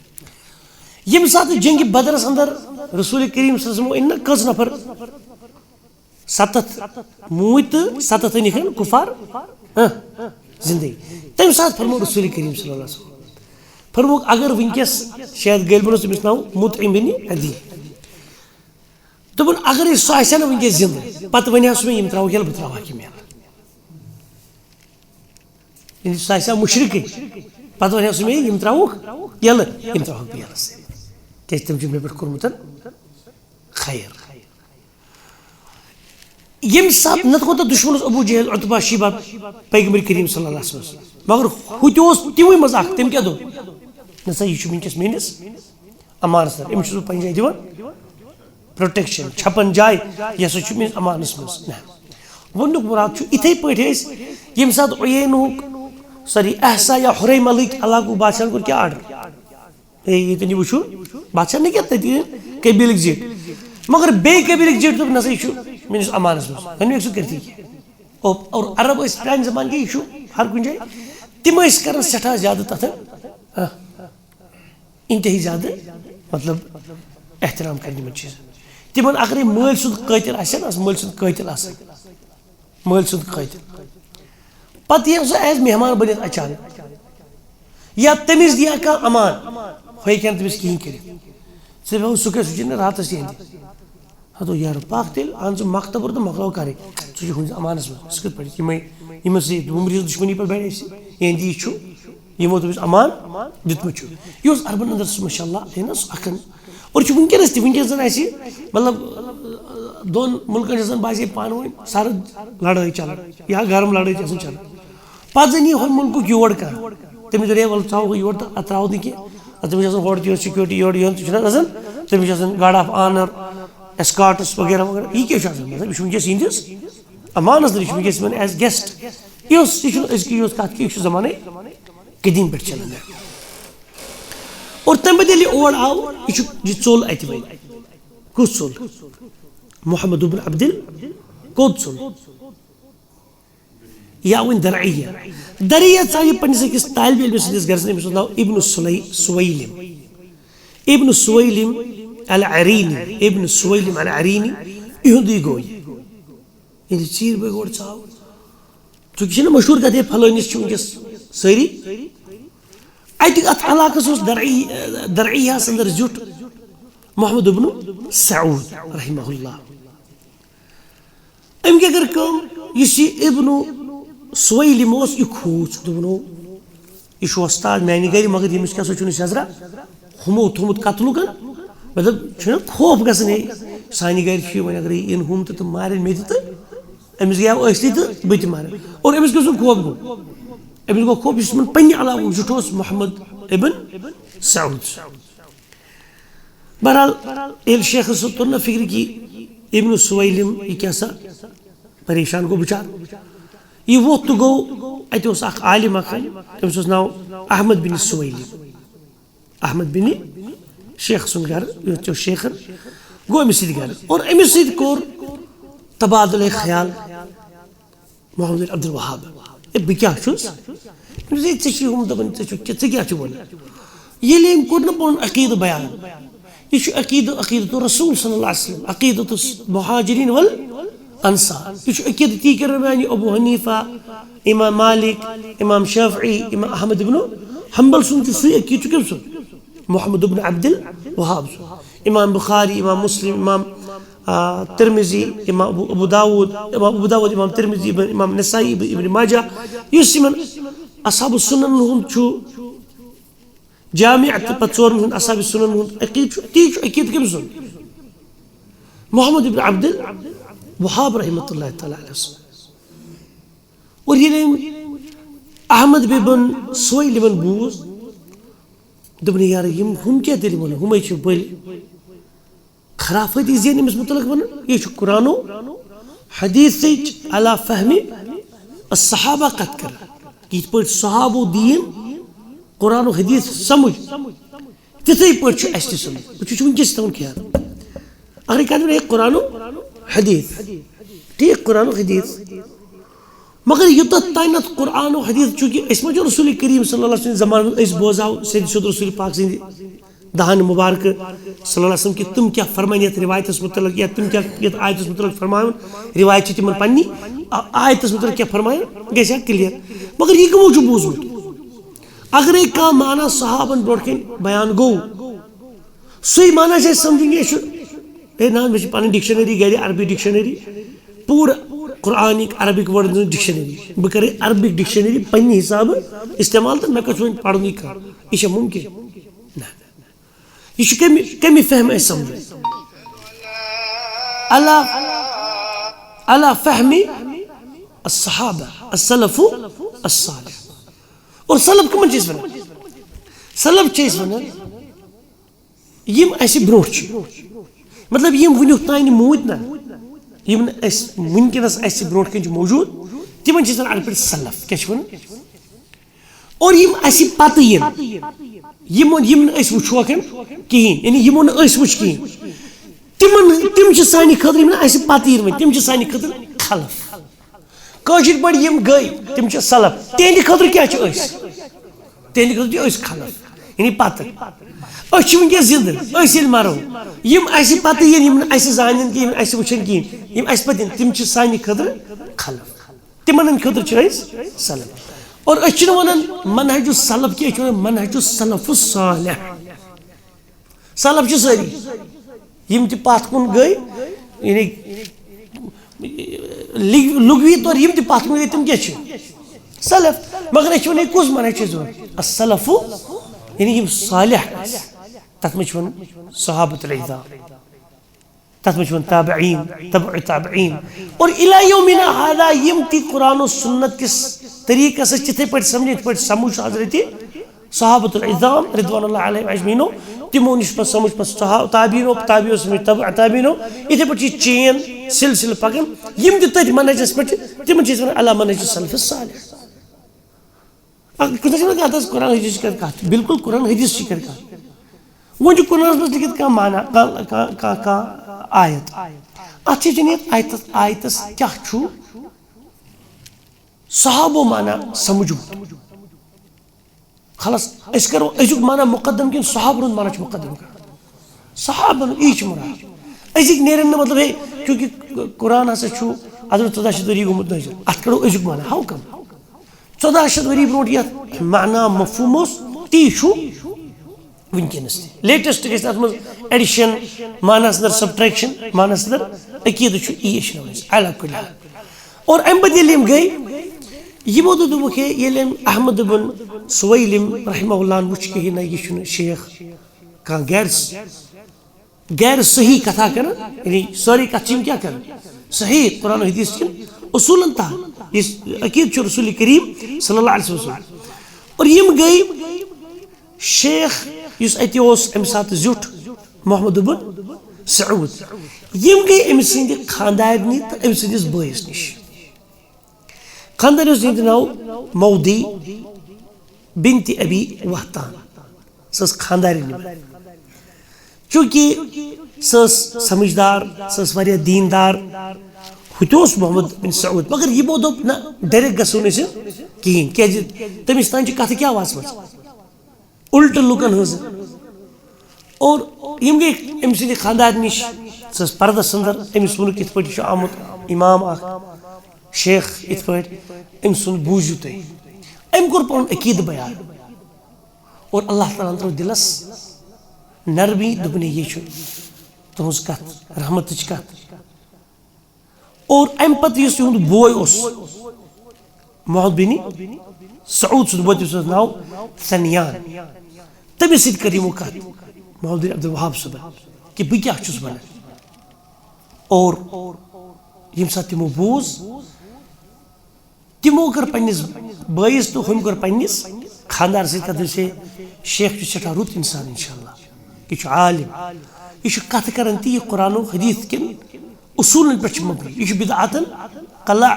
یم سات جنگ بدرس اندر رسول کریم صلی اللہ علیہ وسلم ان کز نفر 7 موت 7 نکھن کفار زندگی تم سات فرمو رسول کریم صلی اللہ علیہ وسلم فرمو اگر ونکس شاید گیل بنس تمس ناو مطعم بن عدی دپن اگر سہ آسہ نا ونکس زندہ پتہ ونہ سہ یم تراو یل بہ تراو کم یل سہ آسہ مشرکے پتہ ونہ سہ یم تراو یل یم تراو بہ یلس کیاز تم چھ مے پہ کورمت خیر یم سات نت کو دشمن ابو جہل عتبہ شیبہ پیغمبر کریم صلی اللہ علیہ وسلم مگر ہو تہ تمے مز اخ تم کیا دو نسا یہ ونکس میس امانس ام پنہ جائے دان پروٹیکشن چھپن جائے یہ سا میس امانس مز ونک مراد اتھے پہ یم سات عینک سوری احسا یا حریم الک علاقہ بادشاہ کور کیا آرڈر یہ وچو بادشاہ نے کیا قبیلک زیٹ مگر بے قبیلک زیٹ دپ نسا یہ میس امانس مز ون سہ کرتی اور عرب پرانہ زمان کے یہ ہر کن جائے تم کران سٹھا زیادہ تتھ انتہائی زیادہ مطلب احترام کرنے چیز تمن اگر مل سند قاتل آسن مل سند قاتل آسن مل سند قاتل پتہ یہ سہ ایز مہمان بنت اچانک یا تمس دیا کھانا امان ہو تمس کہین کر سہ کہ راتس یہ ہتو یار پاک تیل ان سہ مختبر تو مکلو کرے سہ ہنس امانس مز سہ کت پہ یم سمریز دشمنی پہ بڑے یہ یہ یمو تمس امان دتمت یہ اربن اندر ماشاء اللہ نا سہ اخن اور ونکس تہ زن مطلب دون ملکن زن باسے پانہ ون سرد لڑائی چلان یا گرم لڑائی چلان پتہ زن یہ ملک یور کر تمس دے ول تھو یور تو تراو نا کی تمس ہور تہ سکیورٹی یور یہ تمس گاڑ آف آنر اسکارٹس وغیرہ وغیرہ یہ کیا مطلب یہ ونکس ہندس امانس در ونکس ایز گیسٹ یہ ازک کت کہ یہ زمانے قدیم پہ چلان اور تم پتہ اور آو یہ ژول ات ون کس ژول محمد بن عبدل کود ژول یا ون درعیہ ژاو یہ پنس أکس طالب علم سندس گھرس أمس ناو ابن سویلم ابن سویلم العرینی ابن سویلم العرینی یہ گو یہ چیر بے گوڑ ژاو چونکہ مشہور کتھ پھلٲنس ونکس ساری ات علاقس درعیہ اندر زیٹ محمد بن سعود رحمہ اللہ ام کیا کر ابن سویلم یہ کھوچ دپنو یہ وستاد میانہ گر مگر یمس کیا سا سزرا ہمو تھومت قتلک مطلب خوف گھن سانہ گر وی اگر ان ہم تو مارن مے تو امس گیا اصلی تو بت مارن اور امس گھن خوف گو امس گو خوف اس پنہ علاقہ زٹوس محمد ابن سعود بہرحال یل شیخ صاحب تر نا فکر کی ابن سویلم یہ کیا سا پریشان گو بچار یہ ووت تو گو اتہ اخ عالم اخ تمس ناو احمد بن سویلم احمد بن شیخ سن گھر یہ شیخن گو امس ست گھر اور امس ست کور تبادلہ خیال محمد بن عبد الوہاب بہ کیا ہم دپان کیا یل ام کور نا پن عقید بیان یہ عقیدت رسول صلی اللہ علیہ وسلم عقیدت مہاجرین والانصار یہ عقیدت تی کر بیان ابو حنیفہ امام مالک امام شافعی امام احمد بن حنبل سن تی عقید کم سن محمد بن عبد الوہاب امام بخاری امام مسلم امام ترمذی امام ابو داود امام ترمذی امام نسائی ابن ماجہ اس اصحاب السنن ہند جامع پتہ ژورن ہند اصحاب السنن ہند عقید تی عقید کم سن محمد ابن عبد الوہاب رحمۃ اللہ تعالی علیہ اور یہ احمد بن سہیل بوز دپن یار ہم کیا دل ون ہمے بل خرافتی زین امس متعلق ون یہ قرآن و حدیث علی فہم الصحابہ کت کر یت پہ صحابہ دین قرآن و حدیث سمجھ تتھے پہ اس سمجھ بہت ونکس تمن خیال اگر کہ قرآن و حدیث ٹھیک قرآن و حدیث مگر یوتت تانت قرآن و حدیث چونکہ اس میں جو رسول کریم صلی اللہ علیہ وسلم زمان اس بوزاو سید شد رسول پاک سند دہان مبارک صلی اللہ علیہ وسلم کہ تم کیا فرمائیں یت روایت متعلق یا تم کیا یت آیت متعلق فرمائیں روایت تم پنی آیت متعلق کیا فرمائیں گژھِ ہا کلیئر مگر یہ کمو چھ بوزمت اگر کانٛہہ معنی صحابن برونٛٹھ کن بیان گو سُے معنی چھ سمجھیں گے اے نا مے پن ڈکشنری گھر عربی ڈکشنری پورا قرآنک عربک ورڈ ڈکشنری بہ کرے عربک ڈکشنری پنہ حساب استعمال تو مے کچھ وۄنۍ پرنُے کر یہ ممکن یہ کمی فہم اس سمجھ علی فہم الصحابہ السلف الصالح اور سلف کمن چیز ونان سلف چیز ونان یم اسی برونٛٹھ مطلب یم ونیُک تانۍ موٗدۍ نا یم ونکس اس برونٛٹھ کن موجود تمن چھ ارد پہ سلف کیا اور یم اس پتہ یم وچھوکن کہین یعنی یمو نس وچھ کہین تم سانہ خاطر یم اس پتہ ین تم سانہ خاطر خلف کاشر پہ یم گئی تم سلف تہندِ خاطر کیا تہندِ خاطر اس خلف یعنی پتہ اس ونکس زندہ اس یل مرو یم اس پتہ یم اس زانن کہ یم اس وچھن کہین یم اس پتہ تم سانہ خاطر خلف تمن خاطر سلف اور اس ونان منہج السلف کی منہج السلف الصالح سلف ساری یم تہ پتھ کن گئی یعنی لغوی طور یم تہ پتھ کن گئی تم کیا سلف مگر اس ون کس منہج السلف یعنی یم صالح تت مچ ون صحابۃ الرضوان تت مچ ون تابعین تبع تابعین اور الی یومنا ھذا یم تی قرآن و سنت کس طریقہ سے چتھے پہ سمجھ پہ سمجھ حضرت صحابۃ الرضوان رضوان اللہ علیہم اجمعین تمو نش پہ سمجھ پہ تابعینو تابعو سمجھ تبع تابعینو اتھے پہ چین سلسلہ پکان یم تہ تت منہجس پہ تمن چھ ون علی منہج السلف الصالح قرآن حدیث کر کت بالکل قرآن حدیث کر کت وہ قرآن مز لکھت کھانا معنی آیت ات آیتس کیا صحابو معنی سمجھو خلاص اس کرو ازیک معنی مقدم کن صحابن معنی مقدم کر صحابن یہ مراد ازیک نیرن مطلب ہے کیونکہ قرآن ہسا حضرت 1400 ؤری گومت نظر ات کرو ازیک معنی ہاو کم 1400 ؤری برونٛٹھ یتھ معنی مفہوم اوس تی ونکس لیٹسٹ گژھِ اتھ منٛز ایڈیشن معنس اندر سبٹریکشن معنس اندر عقیدہ یہ علی کل حال اور امہ پتہ ییٚلہِ یِم گٔے یمو دوٚپُکھ ہے ییٚلہِ احمد بن سویلم رحمہ اللہ وچھ کہ نہ یہ چھُنہٕ شیخ کانٛہہ غیر صحیح کتھا کران یعنی ساری کتھ کیا کران صحیح قرآن حدیث کن اصولن تحت اس عقید چھُ رسول کریم صلی اللہ علیہ وسلم اور یم گئی شیخ یس اتہ ام سات زیوٹ محمد بن سعود یم گئی ام سند خاندارنی تو ام سندس بٲیس نش خاندار سند ناو مودی بنت ابی وحتان سس خاندارنی چونکہ سس سمجھدار سس واریاہ دیندار ہوتوس محمد بن سعود مگر یہ دوٚپ نہ ڈائریکٹ گژھو نہٕ أسۍ کہین کیازِ تٔمِس تانۍ چھِ کتھ کیاہ واسمٕژ الٹہٕ لُکن ہٕنٛز اور یم گئی أمۍ سٕنٛدِ خاندار نش سۄ ٲس پردس اندر أمِس ووٚنُکھ یِتھ پٲٹھۍ چھُ آمُت امام اکھ شیخ یِتھ پٲٹھۍ أمۍ سُنٛد بوٗزِو تُہۍ أمۍ کوٚر پنُن عقیدٕ بیان اور اللہ تعالیٰ ہن ترٲو دلس نرمی دوٚپُن یہِ چھُ تُہنٛز کتھ رحمتٕچ کتھ اور ام پتہ یُس یِہُنٛد بوے اوس محمد بن سعود سُنٛد بوے تٔمِس اوس ناو ثنیان تمس سۭتۍ کٔر یِمو کتھ محمد بن عبدالوہاب صٲبن کہ بہٕ کیٛاہ چھُس ونان اور ییٚمہِ ساتہٕ تِمو بوٗز تِمو کٔر پننِس بٲیِس تہٕ ہُمۍ کٔر پننِس خاندار سۭتۍ کتھ دوٚپُس شیخ چھُ سٮ۪ٹھاہ رُت اِنسان انشاء اللہ یہِ چھُ عالِم یہِ چھُ کتھٕ کران تہِ یہِ قرآن و حدیٖث کٮ۪ن اصوٗلن پٮ۪ٹھ چھُ مبنی یہِ چھُ بدعاتن قلع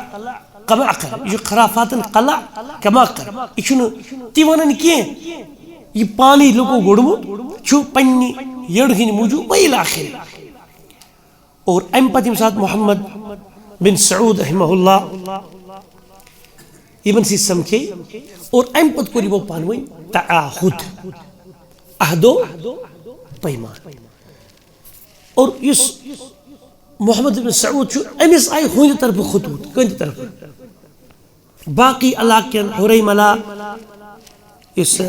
کما کر یہِ چھُ خرافاتن قلع کما کر یہِ چھُنہٕ تہِ ونان کینٛہہ یہ پانے لوگو گوڑمت چھو پننی یڑ ہند موجود ویل آخر اور ام پتہ یم سات محمد بن سعود رحمہ اللہ یمن سی سمکھے اور ام پتہ کور یمو پانوین تعاہد عہدو پیمان اور اس محمد بن سعود چھو امس آئی ہند طرف خطوط کند طرف باقی علاقین حریم ملا اس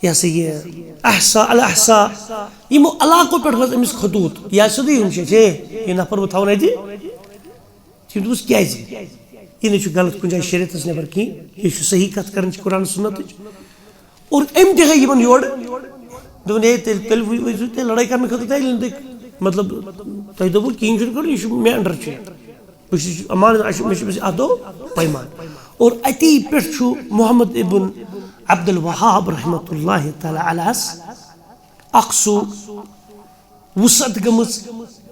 یہ سا یہ احسا الاحسا یمو علاقوں پہ امس خطوط یا سیدھی ہم یہ نفر بہ تھون اتہ دوس کیازِ یہ نہ غلط کن جائے شریعتس نبر کہیں یہ صحیح کت کران قرآن سنت اور ام تہ یمن یور دون تیل لڑائی کرنے خاطر تیل مطلب تھی دپو کہین چھ کرو یہ مے انڈر بہت امان عہدو پیمان اور اتی پہ محمد ابن عبد الوہاب رحمۃ اللہ تعالی علیہ اخ وسعت گمز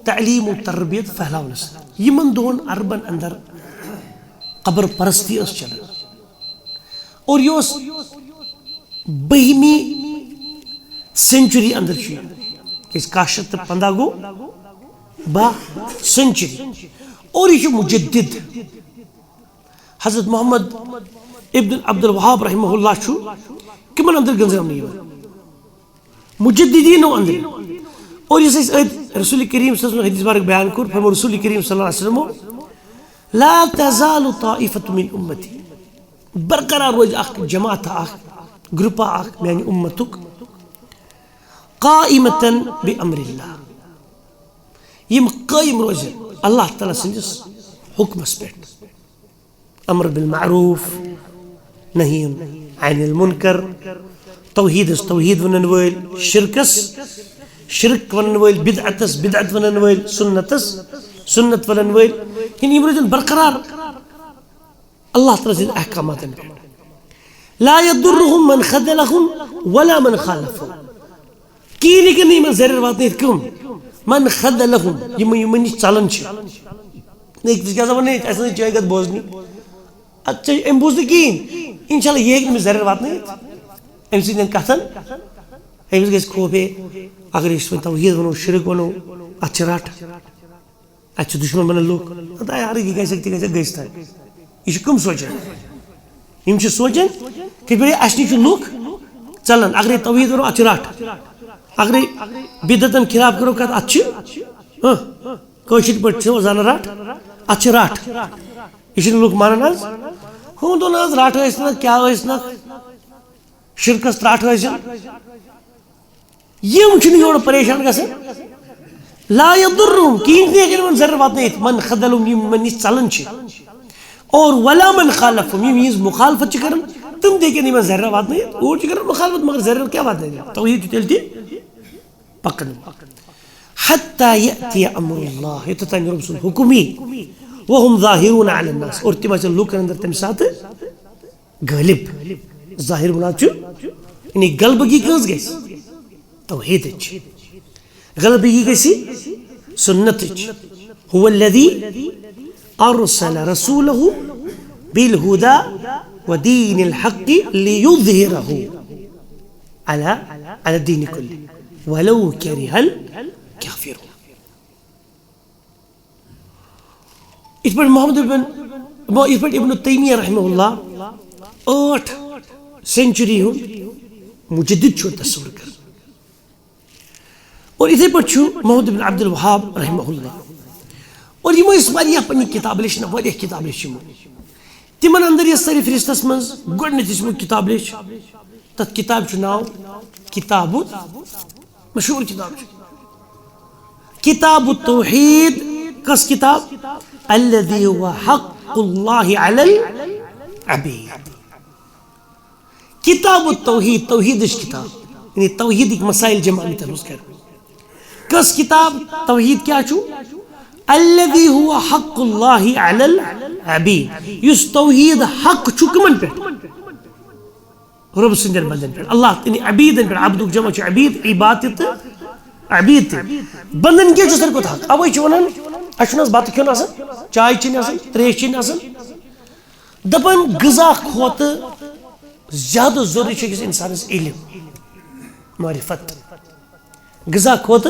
تعلیم و تربیت پھیلاونس یمن دون عربن اندر قبر پرستی اس چلان اور یہ بہمی سینچری اندر کس 15 گو 12 سینچری اور یہ مجدد حضرت محمد ابن عبد الوہاب رحمہ اللہ چھو کمن اندر گنزرم مجددین اندر اور یہ رسول کریم صلی اللہ علیہ وسلم حدیث بارک بیان کر فرمو رسول کریم صلی اللہ علیہ وسلم لا تزال طائفة من امتی برقرار روز اخ جماعت اخ گروپا اخ میانی امتک قائمتا بامر اللہ یم قائم روز اللہ تعالی سندس حکمس پیٹ امر بالمعروف نہی عن المنکر توحید توحید ونن ول شرکس شرک ونن ول بدعتس بدعت ونن ول سنتس سنت ونن ول یم روزن برقرار اللہ تعالی سند احکامات لا يضرهم من خذلهم ولا من خالفهم کی لیکن یمن ضرر واتنیت کم من خذلهم یمن نش چلان نیک کیا زمان نہیں ایسا نہیں چاہیے گا بوزنی اچھا ام بوزنی کین انشاءاللہ یہ ایک ضرر واتنیت ام سیدن کتن ام گیس خوبے اگر اس میں توحید ونو شرک ونو اچھا راٹ اچھا دشمن بنا لوگ اتا یار یہ کہہ سکتے کیسے گیستا ہے یہ کم سوچن یم چھ سوچن کہ بڑے اشنی چھ لوگ چلن اگر توحید ونو اچھا راٹ اگر بدعتن خلاف کرو کت اچھا کوشش پٹ زان راٹ اچھا راٹ یہ لوگ مانن آز ہوں دون آز راٹ نا کیا نا شرکس راٹ یم چھن یور پریشان گژھان لا یضرهم کین دیکھن من ضرر واتنیت من خذلهم یم من نش چلن اور ولا من خالفهم یم یہ مخالفت کرن تم دیکھن من ضرر واتنیت اور کرن مخالفت مگر ضرر کیا واتنیت توحید تلتی پکن حتى يأتي أمر الله يتتاني رسول حكمي وهم ظاهرون على الناس اور تما چل لوک اندر تم سات غالب ظاہر بناچو یعنی غلبگی کس گیس توحید غلبگی کسی سنت هو الذي ارسل رسوله بالهدى ودين الحق ليظهره على الدين كله ولو كره الكافرون اس پر محمد ابن تیمیہ رحمہ اللہ 8 سینچری ہوں مجدد چھو تصور کر اور اتھے پر چھو محمد بن عبد الوہاب رحمہ اللہ اور یہ اس بار یہ پنی کتاب لیشنا واریہ کتاب لیشنا تمن اندر یہ ساری فرشتس منز گوڑنیت اسمو کتاب لیش تت کتاب چھو ناو کتاب مشہور کتاب چھو کتاب التوحید کس کتاب الذي هو حق الله على العبيد کتاب التوحید توحیدش کتاب یعنی توحیدک مسائل جمع تمس کر کس کتاب توحید کیا چھو الذي هو حق الله على العبيد یس توحید حق چھو کمن پہ رب سندر بندن پہ اللہ یعنی عبیدن پہ عبدک جمع چھو عبید عبادت عبید بندن کیا چھو سر کو تھا اوے چھو ونن اشناس بات کیوں نہ چائے چین آسن تریش چین آسن دپن غذا کھوت زیادہ ضروری چھ انسانس علم معرفت غذا کھوت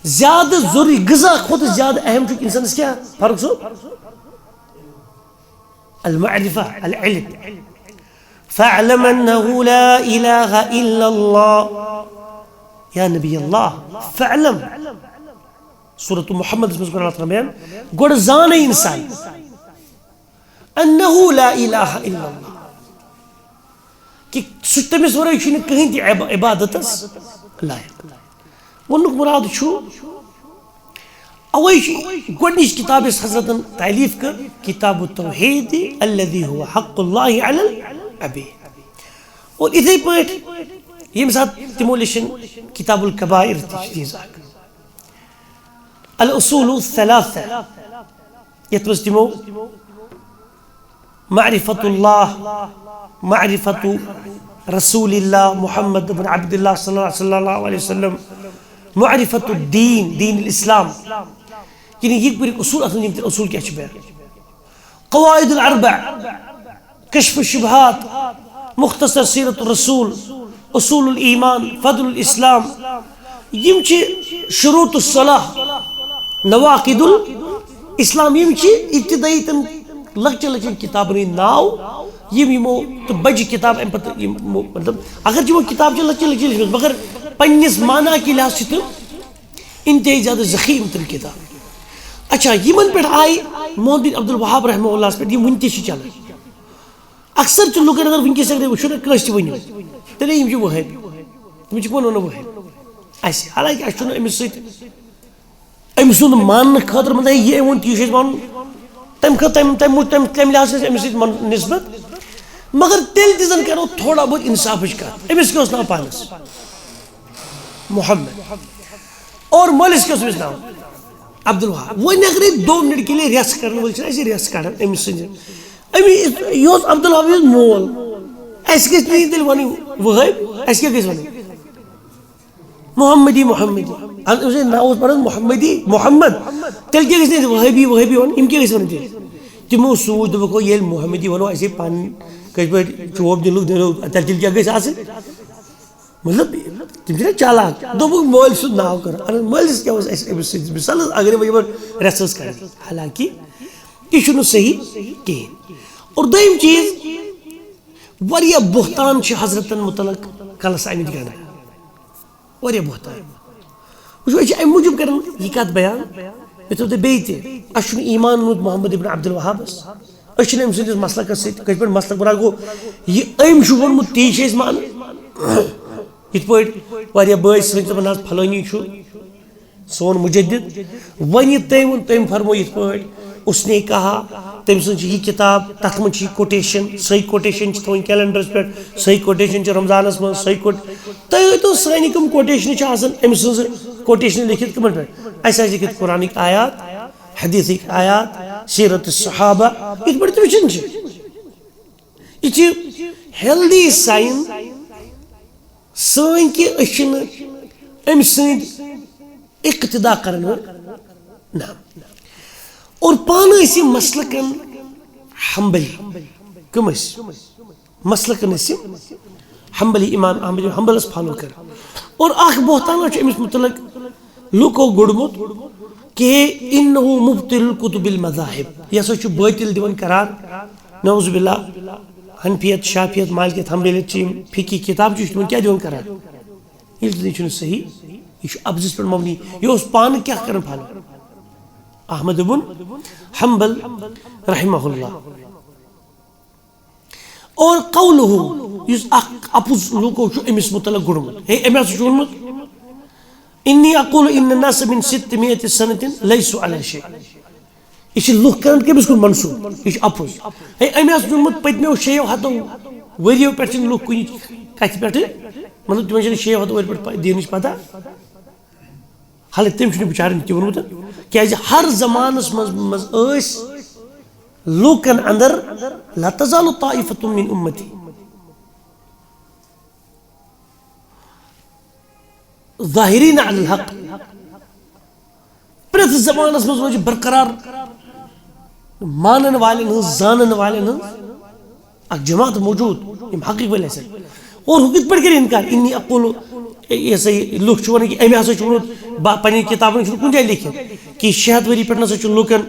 زیادہ ضروری غذا کھوت زیادہ اہم چھ انسانس کیا فرق سو المعرفة العلم فاعلم انه لا اله الا الله يا نبي الله فاعلم سورة محمد اسم اللہ تعالیٰ گوڑ زان انسان انه لا اله الا اللہ کہ تمس ورائے چھنہ کہیں تہ عبادتس لائق ونک مراد چھو اوے گوڑنچ کتاب اس حضرت تعلیف کر کتاب التوحید الذي هو حق الله على العبید اور اتھے پٲٹھۍ ییٚمہِ ساتہٕ تمو لیچھن کتاب الکبائر تہ چیز اکھ الاصول الثلاثة يتمس تمو معرفة الله معرفة رسول الله محمد بن عبد الله صلى الله عليه وسلم معرفة الدين دين الإسلام يعني يكبر أصول أصلا يمكن أصول كأشبه قواعد الأربع كشف الشبهات مختصر سيرة الرسول أصول الإيمان فضل الإسلام يمكن شروط الصلاة نواقد الاسلام يمكن ابتدائي تم لکچن کتابن ناو یم یمو تو بج کتاب ام پتہ مطلب اگر جو کتاب چ لکچن مگر پنس معنی کی لحاظ سے انتہائی زیادہ ذخیم تر کتاب اچھا یمن پہ آئی محمد بن عبد الوہاب رحمہ اللہ پہ یہ ونتہ چلان اکثر چھ لوکن اگر ونکس اگر وچھو کس ونو تیلے یم چھ وہابی یم چھ ونو وہابی اس حالانکہ اس چھ امس سۭتۍ ام سن مان خاطر مطلب یہ ون تی مان تم لحاظ سے امس نسبت مگر تیل تہ زن کرو تھوڑا بہت انصاف کت امس کیا ناو پانس محمد اور مالس کیا امس ناو عبد الوہاب ون اگر 2 منٹ کے لیے ریس کرنے ول اسی ریس کڑان امس یہ عبد الوہاب مول اس گھس تیل ون وہاب اس کیا گھس ون محمدی محمدی ناو پڑھن محمدی محمد تیل کیا گھس وہابی وہابی ون ام کیا گھس ون تمو سوچ دو یل محمدی ونو ایسے پن کس پہ چوب دلو دلو تیل کیا گھس آسن مطلب تم چھ چالاک دوپ مول سن ناو کر مالس کیا مثال اگر وہ ریسس کر حالانکہ یہ چھنہ صحیح کہین اور دویم چیز واریاہ بہتان چھ حضرتن متعلق کلس آمت کرنا واریاہ بہتان وچھو یہ ام موجود کرن یہ کت بیان تو بیت اس ایمان مود محمد ابن عبد الوہاب اس ام سندس مسلک ست کس پہ مسلک برا گو یہ ام چھ ونمت تی چھ مان یت پہ واریاہ بٲے سن دپان حظ پھلٲنی چھ سون مجدد ون تم فرمو یت پہ اس نے کہا تم سن یہ کتاب تک من کوٹیشن صحیح کوٹیشن تھوین کیلنڈرس پہ صحیح کوٹیشن رمضانس من صحیح کوٹ تھی تو سانی کم کوٹیشن ام سن کوٹیشن لکھت کمن پہ اس لکھت قرآنک آیات حدیثک آیات سیرت الصحابہ یہ پہ وچن یہ ہیلدی سائن سن کہ ام سند اقتدا کرن نا اور پان اسی مسلکن حنبلی کم اس مسلکن اسی حنبلی امام احمد بن حنبل اس فالو کر اور اخ بہتان اچھ امس متعلق لوکو گڑمت کہ انہو مبتل الکتب المذاہب یہ سو باطل دیون قرار نعوذ باللہ حنفیت شافیت مالکیت حنبلیت چیم فقی کتاب چھ کیا دیون قرار یہ چھن صحیح یہ ابزس پر مبنی یہ اس پان کیا کرن پھالو احمد بن حنبل رحمہ اللہ اور قولہ اس اپوز لوکو چھو امس متعلق گڑمت ہے امس چھو گڑمت انی اقول ان الناس من 600 سنة لیسو علی شیء یہ لوک کرن کمس کن منصوب یہ اپوز ہے امس گڑمت پتمیو شیو ہتو ؤریو پٮ۪ٹھ چھِنہٕ لُکھ کُنہِ کَتھِ پٮ۪ٹھٕ مطلب تِمن چھِنہٕ 6 ؤری پٮ۪ٹھ دینٕچ پتہ حالانکہِ تٔمۍ چھُنہٕ بِچارَن تہِ ووٚنمُت کیٛازِ ہر زمانس منٛز ٲسۍ لوٗکن اندر لا تزال طائفة من امتی ظاہریٖن علی الحق پرٛٮ۪تھ زمانس منٛز روزِ برقرار مانن والٮ۪ن ہٕنٛز زانن والٮ۪ن ہٕنٛز اکھ جماعت موجوٗد یِم حقیٖق وٲلۍ آسن اور ہُہ کِتھ پٲٹھۍ کرِ انکار انی اقول یہ سا یہ لُکھ چھِ ونان کہِ أمۍ ہسا چھُ ووٚنمُت پنٕنہِ کِتابن چھُنہٕ کُنہِ جایہِ لیکھِتھ کہِ 6 ؤری پٮ۪ٹھ نسا چھُ لُکن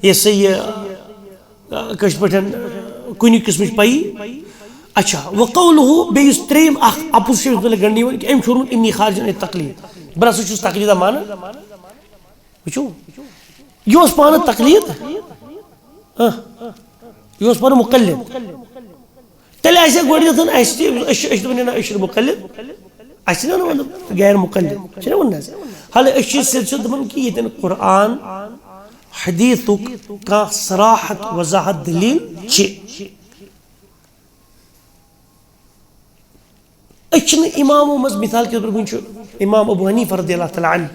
یہ سا یہِ کٲشِر پٲٹھۍ کُنہِ قٕسمٕچ پیی اچھا وقولہ بیٚیہِ یُس ترٛیٚیِم اکھ اپُز چھُ أمِس متعلق گنڈنہٕ یِوان کہِ أمۍ چھُ ووٚنمُت انی خارجن عن تقلیٖد بہٕ نسا چھُس تقلیٖدا مانان وٕچھو یہِ اوس پانہٕ تقلیٖد یہِ اوس پانہٕ مُقلِد تیٚلہِ آسہِ ہا گۄڈٕنیتھ اَسہِ تہِ أسۍ چھِ دپان نہ أسۍ چھِنہٕ مُقلِد اَسہِ چھِنہ وَنان غیر مُقلِد چھِنہ وَنان حظ حالانکہِ أسۍ چھِ صرف دپان کہِ ییٚتٮ۪ن قرآن حدیٖثُک کانٛہہ صراحت وضاحت دٔلیٖل چھِ أسۍ چھِنہٕ اِمامو منٛز مِثال کے طور پر وٕنہِ چھُ اِمام ابوٗ حنیٖفہ رضی اللہ تعالیٰ عنہ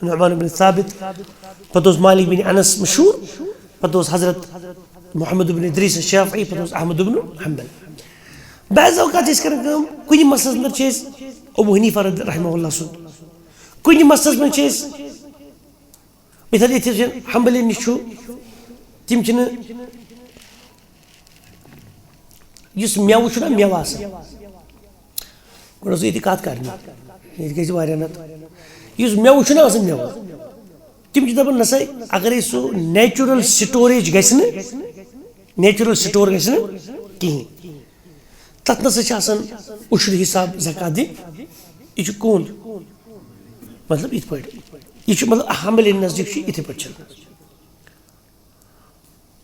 نعمان بن ثابت پتہٕ اوس مالک بن انس مشہوٗر پتہٕ اوس حضرت محمد بن ادریٖس الشافعی پتہٕ اوس احمد بن حنبل بعض اوقات چھِ أسۍ کران کٲم کُنہِ مسلس منٛز چھِ أسۍ ابوٗ حنیٖفہ رحمہ اللہ سُنٛد کُنہِ مسلس منٛز چھِ أسۍ مِثال ییٚتہِ چھِ حنبلی نِش چھُ تِم چھِنہٕ یُس مٮ۪وٕ چھُنہ مٮ۪وٕ آسان گۄڈٕ اوس ییٚتہِ کتھ کرنہِ ییٚتہِ گژھِ واریاہ نتہٕ یُس مٮ۪وٕ چھُنہ آسان مٮ۪وٕ تِم چھِ دپان نسا اگرے سُہ نیچرل سٹوریج گژھِ نہٕ نیچرل سٹور گژھِ نہٕ کہیٖنۍ تتھ نسا چھِ آسان اُشرٕ حساب زکات دِنۍ یہِ چھُ کوٚنٛد مطلب یِتھ پٲٹھۍ یہِ چھُ مطلب حنبلی نزدیٖک چھُ یِتھٕے پٲٹھۍ چلان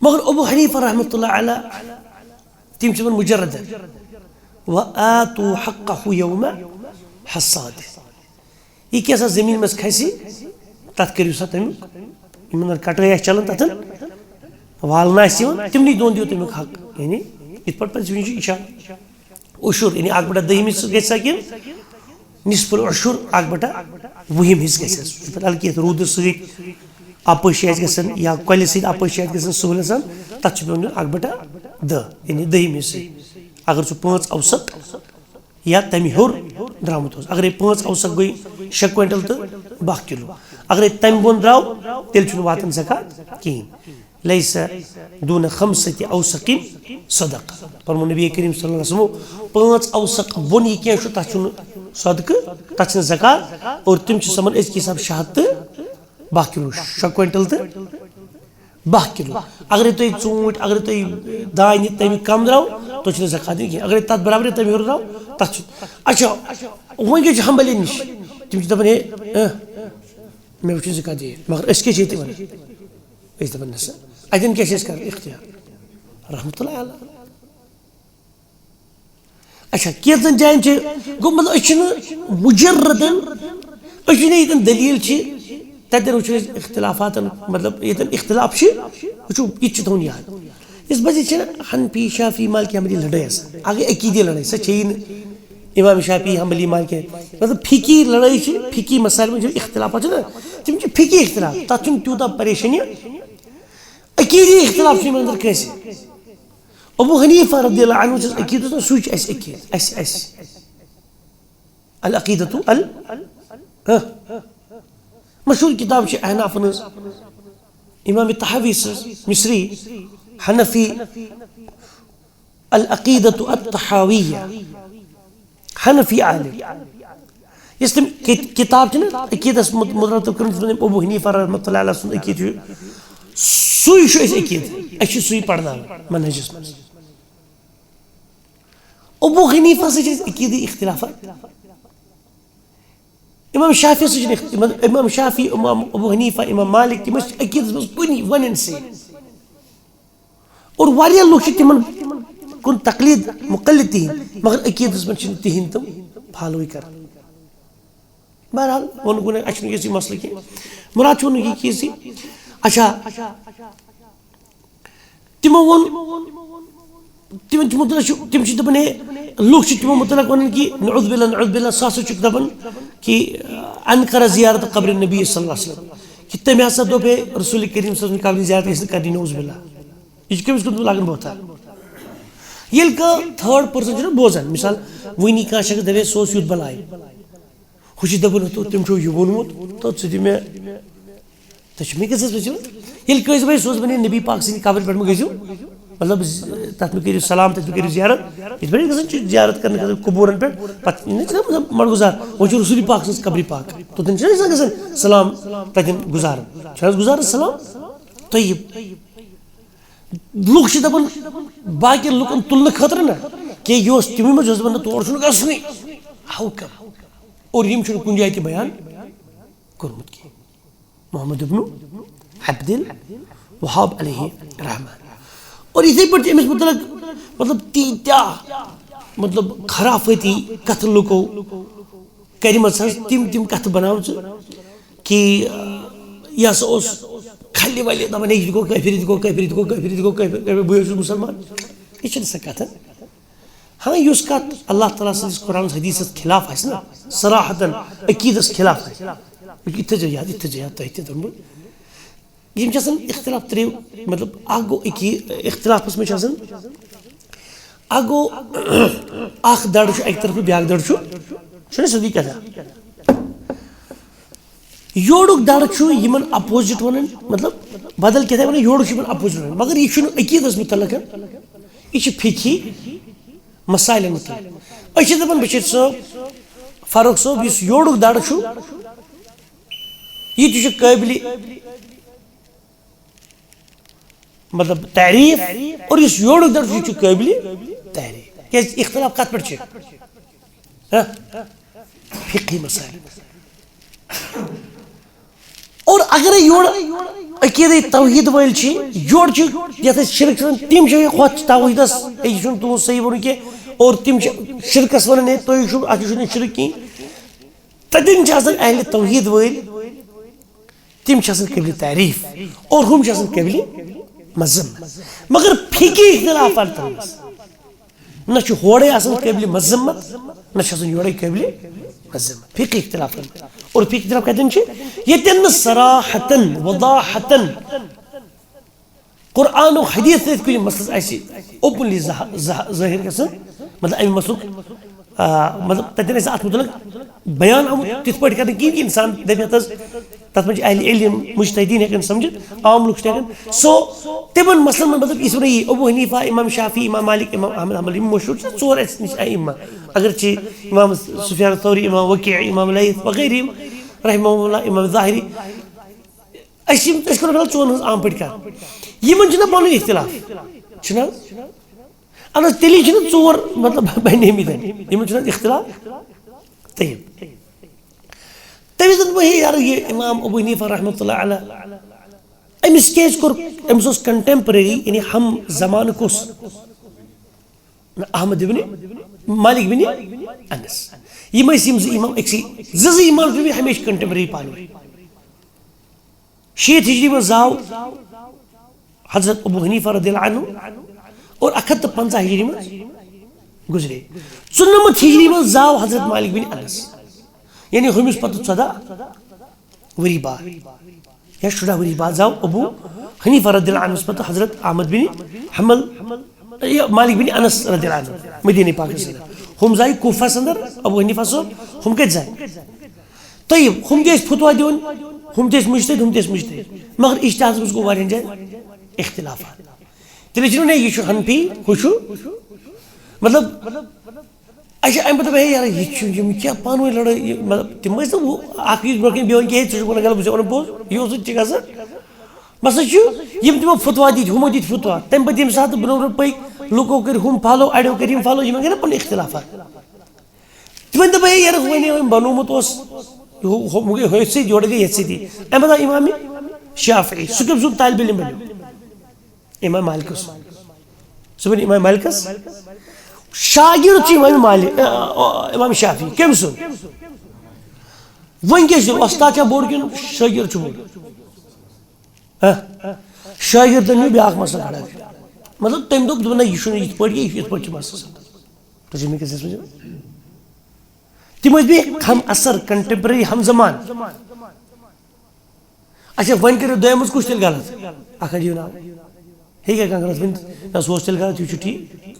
مگر ابوٗ حنیٖفہ رحمتہ اللہ علیہ تِم چھِ وَنان مُجردن وآتوا حقه یوم حصادِ یہِ کیٛاہ سا زٔمیٖن منٛز کھسہِ تتھ کٔرِو سا تمیُک یِمن کٹٲے آسہِ چلان تتھن والنہٕ آسہِ یِوان تِمنٕے دۄن دِیِو تمیُک حق یعنی یِتھ پٲٹھۍ پزِ یہِ چھا عشر یعنی 1/10 حصہٕ گژھِ سا کِنہٕ نصف العشر 1/20 حصہٕ گژھِ سُہ پتہٕ الگ کینٛہہ روٗدٕ سۭتۍ اپٲشی آسہِ گژھان یا کۄلہِ سۭتۍ اپٲشی آسہِ گژھان سہوٗل آسان تتھ چھُ پیٚوان دیُن 1/10 یعنی 10 حصہٕ اگر سُہ 5 اوسط یا تمہِ ہیوٚر درٛامُت اوس اگرے 5 اوسط گٔے 6 کوینٹل تہٕ 12 کِلوٗ اگرے تمہِ بۄن درٛاو تیٚلہِ چھُنہٕ واتان زکات کِہینۍ لیسا دوٗنہ خمسة اوسق صدقہ فرموو نبی کریم صلی اللہ علیہ وسلم 5 اوسق بۄن یہِ کینٛہہ چھُ تتھ چھُنہٕ صدقہٕ تتھ چھِنہٕ زکات اور تِم چھِ سمان أزکہِ حساب 6 ہتھ تہٕ 12 کِلوٗ 6 کوینٹل تہٕ 12 کِلوٗ اگرے تۄہہِ ژوٗنٛٹھۍ اگرے تۄہہِ دانہِ تمہِ کم درٛاو تۄہہِ چھُنہٕ زکات دِنۍ کینٛہہ اگرے تتھ برابر تمہِ ہیوٚر درٛاو تتھ چھُ اچھا وۄنۍ کیٛاہ چھُ حنبلی نِش تِم چھِ دپان ہے مےٚ چھُ زکات دِنۍ مگر أسۍ کیٛاہ چھِ ییٚتہِ ونان أسۍ دپان نسا اتٮ۪ن کیٛاہ چھِ أسۍ کران اختیار رحمتہ اللہ علیہ اچھا کینٛژن جاین چھِ گوٚو مطلب أسۍ چھِنہٕ مُجردن أسۍ چھِنہٕ ییٚتٮ۪ن دٔلیٖل چھِ تتٮ۪ن وٕچھو أسۍ اختلافاتن مطلب ییٚتٮ۪ن اختلاف چھِ وٕچھو یہِ تہِ چھُ تھاوُن یاد یِژھ بزِ چھِ حنفی شافی مالکی حنبلی لڑٲے آسان اگرے عقیٖدی لڑٲے سۄ چھیی نہٕ امام شافی حنبلی مالکی مطلب فِقی لڑٲے چھِ فِقی مسایلن منٛز چھِ اختلافات چھِ نہ تِم چھِ فِقی اختلاف تتھ چھُنہٕ تیوٗتاہ پریشٲنی عقیٖدی اختلاف چھُ یِمن اندر کٲنٛسہِ ابوٗ حنیٖفہ رضی اللہ عنہ چھُس عقیٖدٕ اوس سُے چھُ اَسہِ عقیٖدٕ اَسہِ العقیٖدۃ مشہوٗر کِتاب چھِ احنافن ہٕنٛز امام طحاوی سٕنٛز مصری حنفی العقیٖدۃ الطحاویہ حنفی عالم یۄس تِم کِتاب چھِ نہ عقیٖدس مُترتب کٔرمٕژ ابوٗ حنیٖفہ رحمتہ اللہ علیہ سُنٛد عقیٖدٕ چھُ سُے چھُ اَسہِ عقیٖدٕ اَسہِ چھُ سُے پرناوان منہجس منٛز ابوٗ حنیٖفہ سۭتۍ چھِ اَسہِ عقیٖدی اختلافات امام شافی سۭتۍ چھِنہٕ امام شافی امام ابوٗ حنیٖفہ امام مالک تِم ٲسۍ عقیٖدس منٛز کُنی ونٮ۪نسٕے اور واریاہ لُکھ چھِ تِمن کُن تقلیٖد مُقلِد تِہنٛدۍ مگر عقیٖدس منٛز چھِنہٕ تِہنٛدۍ تِم فالوٕے کران بہرحال ووٚن گوٚو نہٕ اَسہِ چھُنہٕ یہِ مسلہٕ کینٛہہ مُراد چھُ ووٚنمُت یہِ چیٖز اچھا تِمو ووٚن تم متعلق تم دپان ہے لوگ تمو متعلق ونان کہ نعوذ باللہ سا ہسا دپان کہ انکر زیارت قبر نبی صلی اللہ علیہ وسلم کہ تم ہسا دوپ ہے رسول کریم صلی اللہ علیہ وسلم قبر زیارت اس کرنی نعوذ باللہ یہ کمس کت لاگان بہت یل کا تھرڈ پرسن بوزان مثال ونی کھانا شخص دپے سو یوت بلائے خوشی دپان تو تم چھو یہ وونمت تو ژٕ دِ مےٚ تُہۍ چھِو مےٚ گژھس وٕچھو ییٚلہِ کٲنٛسہِ بھائی سوز بنے نبی پاک سٕنٛدِ قبر پٮ۪ٹھ مہ گٔژھِو مطلب تَتھ مہ کٔرِو سلام تَتہِ مہ کٔرِو زیارت یِتھ پٲٹھۍ گژھان چھِ زیارت کرنہٕ خٲطرٕ قبوٗرن پٮ۪ٹھ پتہٕ مطلب مڑگُزار وۄنۍ چھُ رسوٗلِ پاک سٕنٛز قبرِ پاک توٚتن چھِنہ انسان گژھان سلام تتٮ۪ن گُزاران چھُ حظ گُزاران سلام طیب لُکھ چھِ دپان باقین لُکن تُلنہٕ خٲطرٕ نہ کہِ یہِ اوس تِمے منٛز یۄس دپان تور چھُنہٕ گژھنُے ہو کم اور یِم چھُنہٕ کُنہِ جایہِ تہِ بیان کوٚرمُت کینٛہہ محمد ابن عبد الوہاب علیہ رحمان اور یِتھے پٲٹھۍ أمِس متعلق مطلب تیٖتیاہ مطلب خرافٲتی کتھٕ لُکو کرِمژ حظ تِم کتھٕ بناوژٕ کہ یہِ ہسا اوس کھلہِ ولہِ دپان ہے یہِ تہِ گوٚو کٲفِر یہِ تہِ گوٚو کٲفِر یہِ تہِ گوٚو کٲفِر یہِ تہِ گوٚو کٲفِر بٕے اوسُس مُسلمان یہِ چھنہٕ سۄ کتھ ہاں یُس کتھ اللہ تعالیٰ سٕنٛدِس قرآن حدیٖثس خلاف آسہِ نا صراحتن عقیٖدس خلاف آسہِ یہِ تھٲیزیو یاد یہِ تھٲیزیو یاد تۄہہِ تہِ دوٚنوٕ یِم چھِ آسان اختلاف ترٛیو مطلب اکھ گوٚو اختلافس منٛز چھِ آسان اکھ گوٚو اکھ دڑ چھُ اکہِ طرفہٕ بیاکھ دڑ چھُنہ سیٚودُے کتھا یورُک دڑ چھُ یِمن اپوزِٹ ونان مطلب بدل کیٛاہ ونان یورُک چھُ یِمن اپوزِٹ ونان مگر یہِ چھُنہٕ عقیٖدس متعلق یہِ چھُ فقہی مسایلن متعلق أسۍ چھِ دپان بشیٖر صٲب فاروق صٲب یُس یورُک دڑ چھُ یہِ تہِ چھُ قٲبلہِ مطلب تعریٖف اور یُس یورُک دڑ چھُ یہِ چھُ قٲبلہِ تعریٖف کیٛازِ اختلاف کتھ پٮ۪ٹھ چھِ فقہی مسایل اور اگرے یور عقیٖدے توحیٖد وٲلۍ چھِ یورٕ چھِ یتھ أسۍ شرک ونان تِم چھِ ہۄتھ توحیٖدس یہِ چھُنہٕ تُہُنٛد صحیح وونُن کینٛہہ اور تِم چھِ شرکس ونان ہے تُہۍ چھُو اتھ چھُنہٕ شرک کینٛہہ تتٮ۪ن چھِ آسان اہلِ توحیٖد وٲلۍ تِم چھِ آسان قٲبلہِ تعریٖف اور ہُم چھِ آسان قٲبلہِ مذمت مگر فقہی اختلاف تتھ منٛز نہ چھُ ہورے آسان قٲبلہِ مذمت نہ چھُ آسان یورے قٲبلہِ مذمت فقہی اختلاف اور فقہی اختلاف کتٮ۪ن چھِ ییٚتٮ۪ن نہٕ صراحتن وضاحتن قرآن و حدیٖث سۭتۍ کُنہِ مسلس آسہِ اوپنلی ظٲہر گژھان مطلب امہِ مسلُک مطلب تتٮ۪ن آسہِ اتھ متعلق بیان آمُت تِتھ پٲٹھۍ کرنہٕ کِہیٖنۍ کہِ انسان دپہِ حظ تتھ منٛز چھِ اہلِ علم مجتہدیٖن ہٮ۪کان سمجھِتھ عام لُکھ چھِ ہٮ۪کان سو تِمن مسلن منٛز مطلب یہِ چھِ ونان یی ابوٗ حنیٖفہ امام شافی امام مالک امام احمد حنبل یِم مشہوٗر چھِ ژور اسہِ نِش ائمہ اگرچہِ امام سفیان الثوری امام وکیع امام لیث وغیرہ رحمہم اللہ امام ظاہری أسۍ کرو فِلحال ژورن ہٕنٛز عام پٲٹھۍ کتھ یِمن چھُنہ پنُن اختلاف چھُنہ اہن حظ تیٚلی چھِنہٕ ژور مطلب بنیمٕتۍ یِمن چھُنہ اختلاف طیب تمہِ وِزِ دوٚپ ہے یارٕ یہِ امام ابوٗ حنیٖفہ رحمتہ اللہ علیہ أمِس کیٛازِ کوٚر أمِس اوس کنٹیمپرری یعنی ہم زمانہٕ کُس احمد ابن مالک بن انس یِم ٲسۍ یِم زٕ امام أکسٕے زٕ امام چھِ مےٚ ہمیشہِ کنٹیمپرری پانہٕ ؤنۍ شیٖتھ ہجری منٛز زاو حضرت ابوٗ حنیٖفہ رضی اللہ عنہ اور 150 ہجری منٛز گُزرے 94 ہجری منٛز زاو حضرت مالک بن انس یعنی ہُمِس پتہٕ 14 ؤری بعد یا 16 ؤری بعد زاو ابوٗ حنیٖفہ رضی اللہ عنہس پتہٕ حضرت احمد بن حنبل مالک بن انس رضی اللہ عنہ مدیٖنہ پاکس اندر ہُم زاے کوٗفس اندر ابوٗ حنیٖفہ صٲب ہُم کتہِ زاے طیب ہُم تہِ ٲسۍ فتوا دِوان ہُم تہِ ٲسۍ مُجتہد ہُم تہِ ٲسۍ مُجتہد مگر اجتہادس منٛز گوٚو واریاہن جاین اختلافات تیٚلہِ چھِ ونان یہِ چھُ حنفی ہُہ چھُ مطلب اَسہِ چھِ امہِ پتہٕ ہے یارٕ یہِ چھُ یِم کیٛاہ پانہٕ ؤنۍ لڑٲے مطلب تِم ٲسۍ نہٕ اکھ یُس برونٛہہ کَنۍ بیٚہوان کہِ ہے ژٕ چھُکھ ونان غلط بہٕ چھُس ونان پوٚز یہِ اوس تہِ گژھان مسلہٕ چھُ یِم تِمو فتوا دِتۍ ہُمو دِتۍ فتوا تمہِ پتہٕ ییٚمہِ ساتہٕ برونٛہہ برونٛہہ پٔکۍ لُکو کٔرۍ ہُم فالو اڑیو کٔرۍ یِم فالو یِمن گٔے نا پنٕنۍ اختلافات تِمن دوٚپ ہے یارٕ وۄنۍ أمۍ بنومُت اوس ہُم گٔے ہُتھ سۭتۍ یورٕ گٔے یتھ سۭتی امہِ پتہٕ آو امامِ شافعی سُہ کٔمۍ سُنٛد طالبہِ علم بنیو امام مالکس سُہ بنیو امام مالکس شاگرد چھُ امام شافعی کٔمۍ سُنٛد وۄنۍ کیٛاہ چھُ وۄستاد چھا بوٚڑ کِنہٕ شٲگرد چھُ بوٚڑ شاگردن نیوٗ بیٛاکھ مسلہٕ کھڑا مطلب تم دب نہ یہ یت پہ یہ یت پہ بس تجھے میں کیسے سمجھا تم بھی ہم اثر کنٹمپرری ہم زمان اچھا ون کرو دم کچھ تیل غلط اخ دیو نا ہی غلط ون نہ سوچ تیل غلط یہ ٹھیک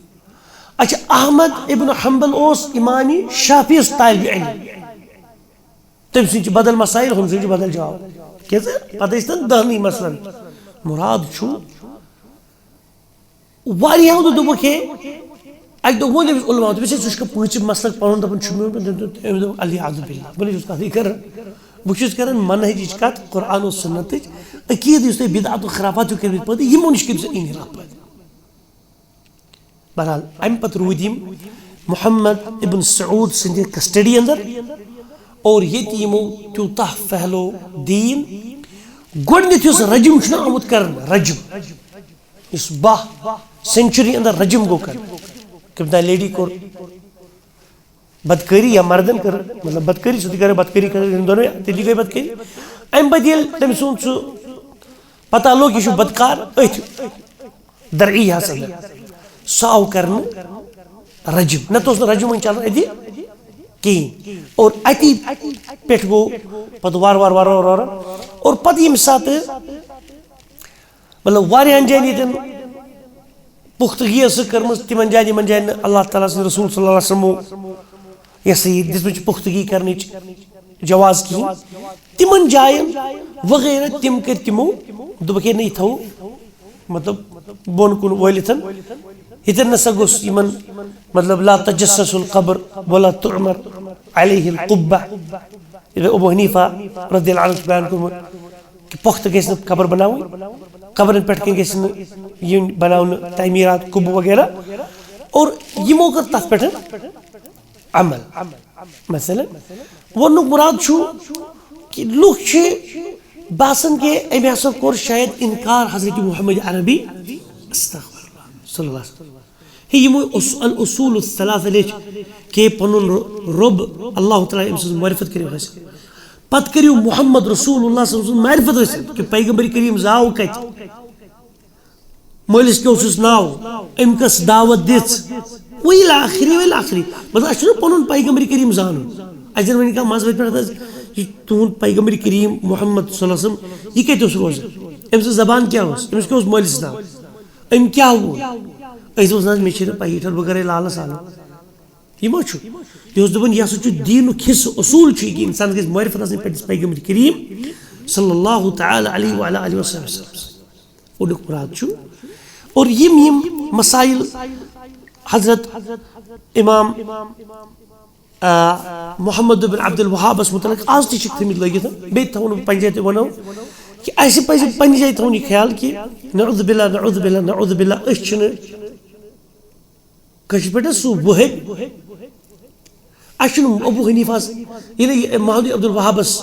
اچھا احمد ابن حنبل اوس امام شافعی طالب علم تم سن بدل مسائل ہم سن بدل جواب کیسے پتہ استن دہنی مثلا مراد چھو واریاں دو دبک ہے اک دو ون علماء تو بس اس کا پانچ مسلک پڑھن دپن چھو علی اعوذ باللہ بولے اس کا کر بچس کرن منہج کت قرآن و سنت عقید اس بدعت و خرافات کر پتہ یہ مشکل سے ان رات بہرحال ام پتہ رود محمد ابن سعود سند کسٹڈی اندر اور یہ یمو تیوتہ پھہلو دین گۄڈنیتھ اس رجم چھنا آمت کرن رجم اس 12 سینچری اندر رجم گو کر کہ لیڈی کو بدکاری یا مردن کر مطلب بدکاری سو کر بدکاری کر دونوں تیلی گئی بدکاری ام بدیل تم سون سو پتہ لوگ یہ بدکار اتھ درعی حاصل سو کرن رجم نہ تو رجم چلان ادی کہیں اور اتی پیٹ گو پتہ وار وار وار وار اور پتہ یم سات مطلب واریاں جائن یتن پختگی اس کرمز تمن جائن اللہ تعالیٰ سے رسول صلی اللہ علیہ وسلم یہ دس پختگی کرنے جواز کی تمن جائن وغیرہ تم کر تمو دبکے نہیں تھو مطلب بون کن ولتن اتن نسا گوس یمن مطلب لا تجسس القبر ولا تعمر علیہ القبہ ابو حنیفہ رضی اللہ عنہ بیان کو کہ پخت گیس قبر بناوی قبرن پہ گیس بناؤن تعمیرات قبو وغیرہ اور یمو کر تف پہ عمل مثلا ون مراد چھو کہ لوگ باسن کے امی ہسا کور شاید انکار حضرت محمد عربی استغفر اللہ صلی اللہ علیہ وسلم ہی یمو الاصول الثلاثہ لیچ کہ پنن رب اللہ تعالیٰ امس معرفت کریو حاصل پت کریو محمد رسول اللہ صلی اللہ علیہ وسلم معرفت حاصل کہ پیغمبر کریم زاو کت مولس کے اس ناو ام کس دعوت دس ویل آخری مطلب اچھا پنن پیغمبر کریم زانو اجن ون کا مذہب پہ تہد پیغمبر کریم محمد صلی اللہ علیہ وسلم یہ کت روز ام سے زبان کیا امس کیا مولس ناو ام کیا ہو مے پیٹر بہ کرے لال سال یہ ما یہ دپان یہ ہسا دین حصہ اصول یہ انسان گھس معرفت آسن پنس پیغمبر کریم صلی اللہ تعالی علیہ وعلی آلہ وسلم اونک مراد اور یم مسائل حضرت امام محمد بن عبد الوہاب متعلق آج تک تھمت لگت بیٚیہِ تھاوو نہٕ پنجہِ جایہِ ونو کہ اسہ پزِ پنہ جایہِ تھاوُن یہ خیال کہ نعوذ باللہ نعوذ باللہ نعوذ باللہ اس چھنہٕ کشر پہ سو وہب اچھن ابو حنیفہ یہ محمد عبد الوہابس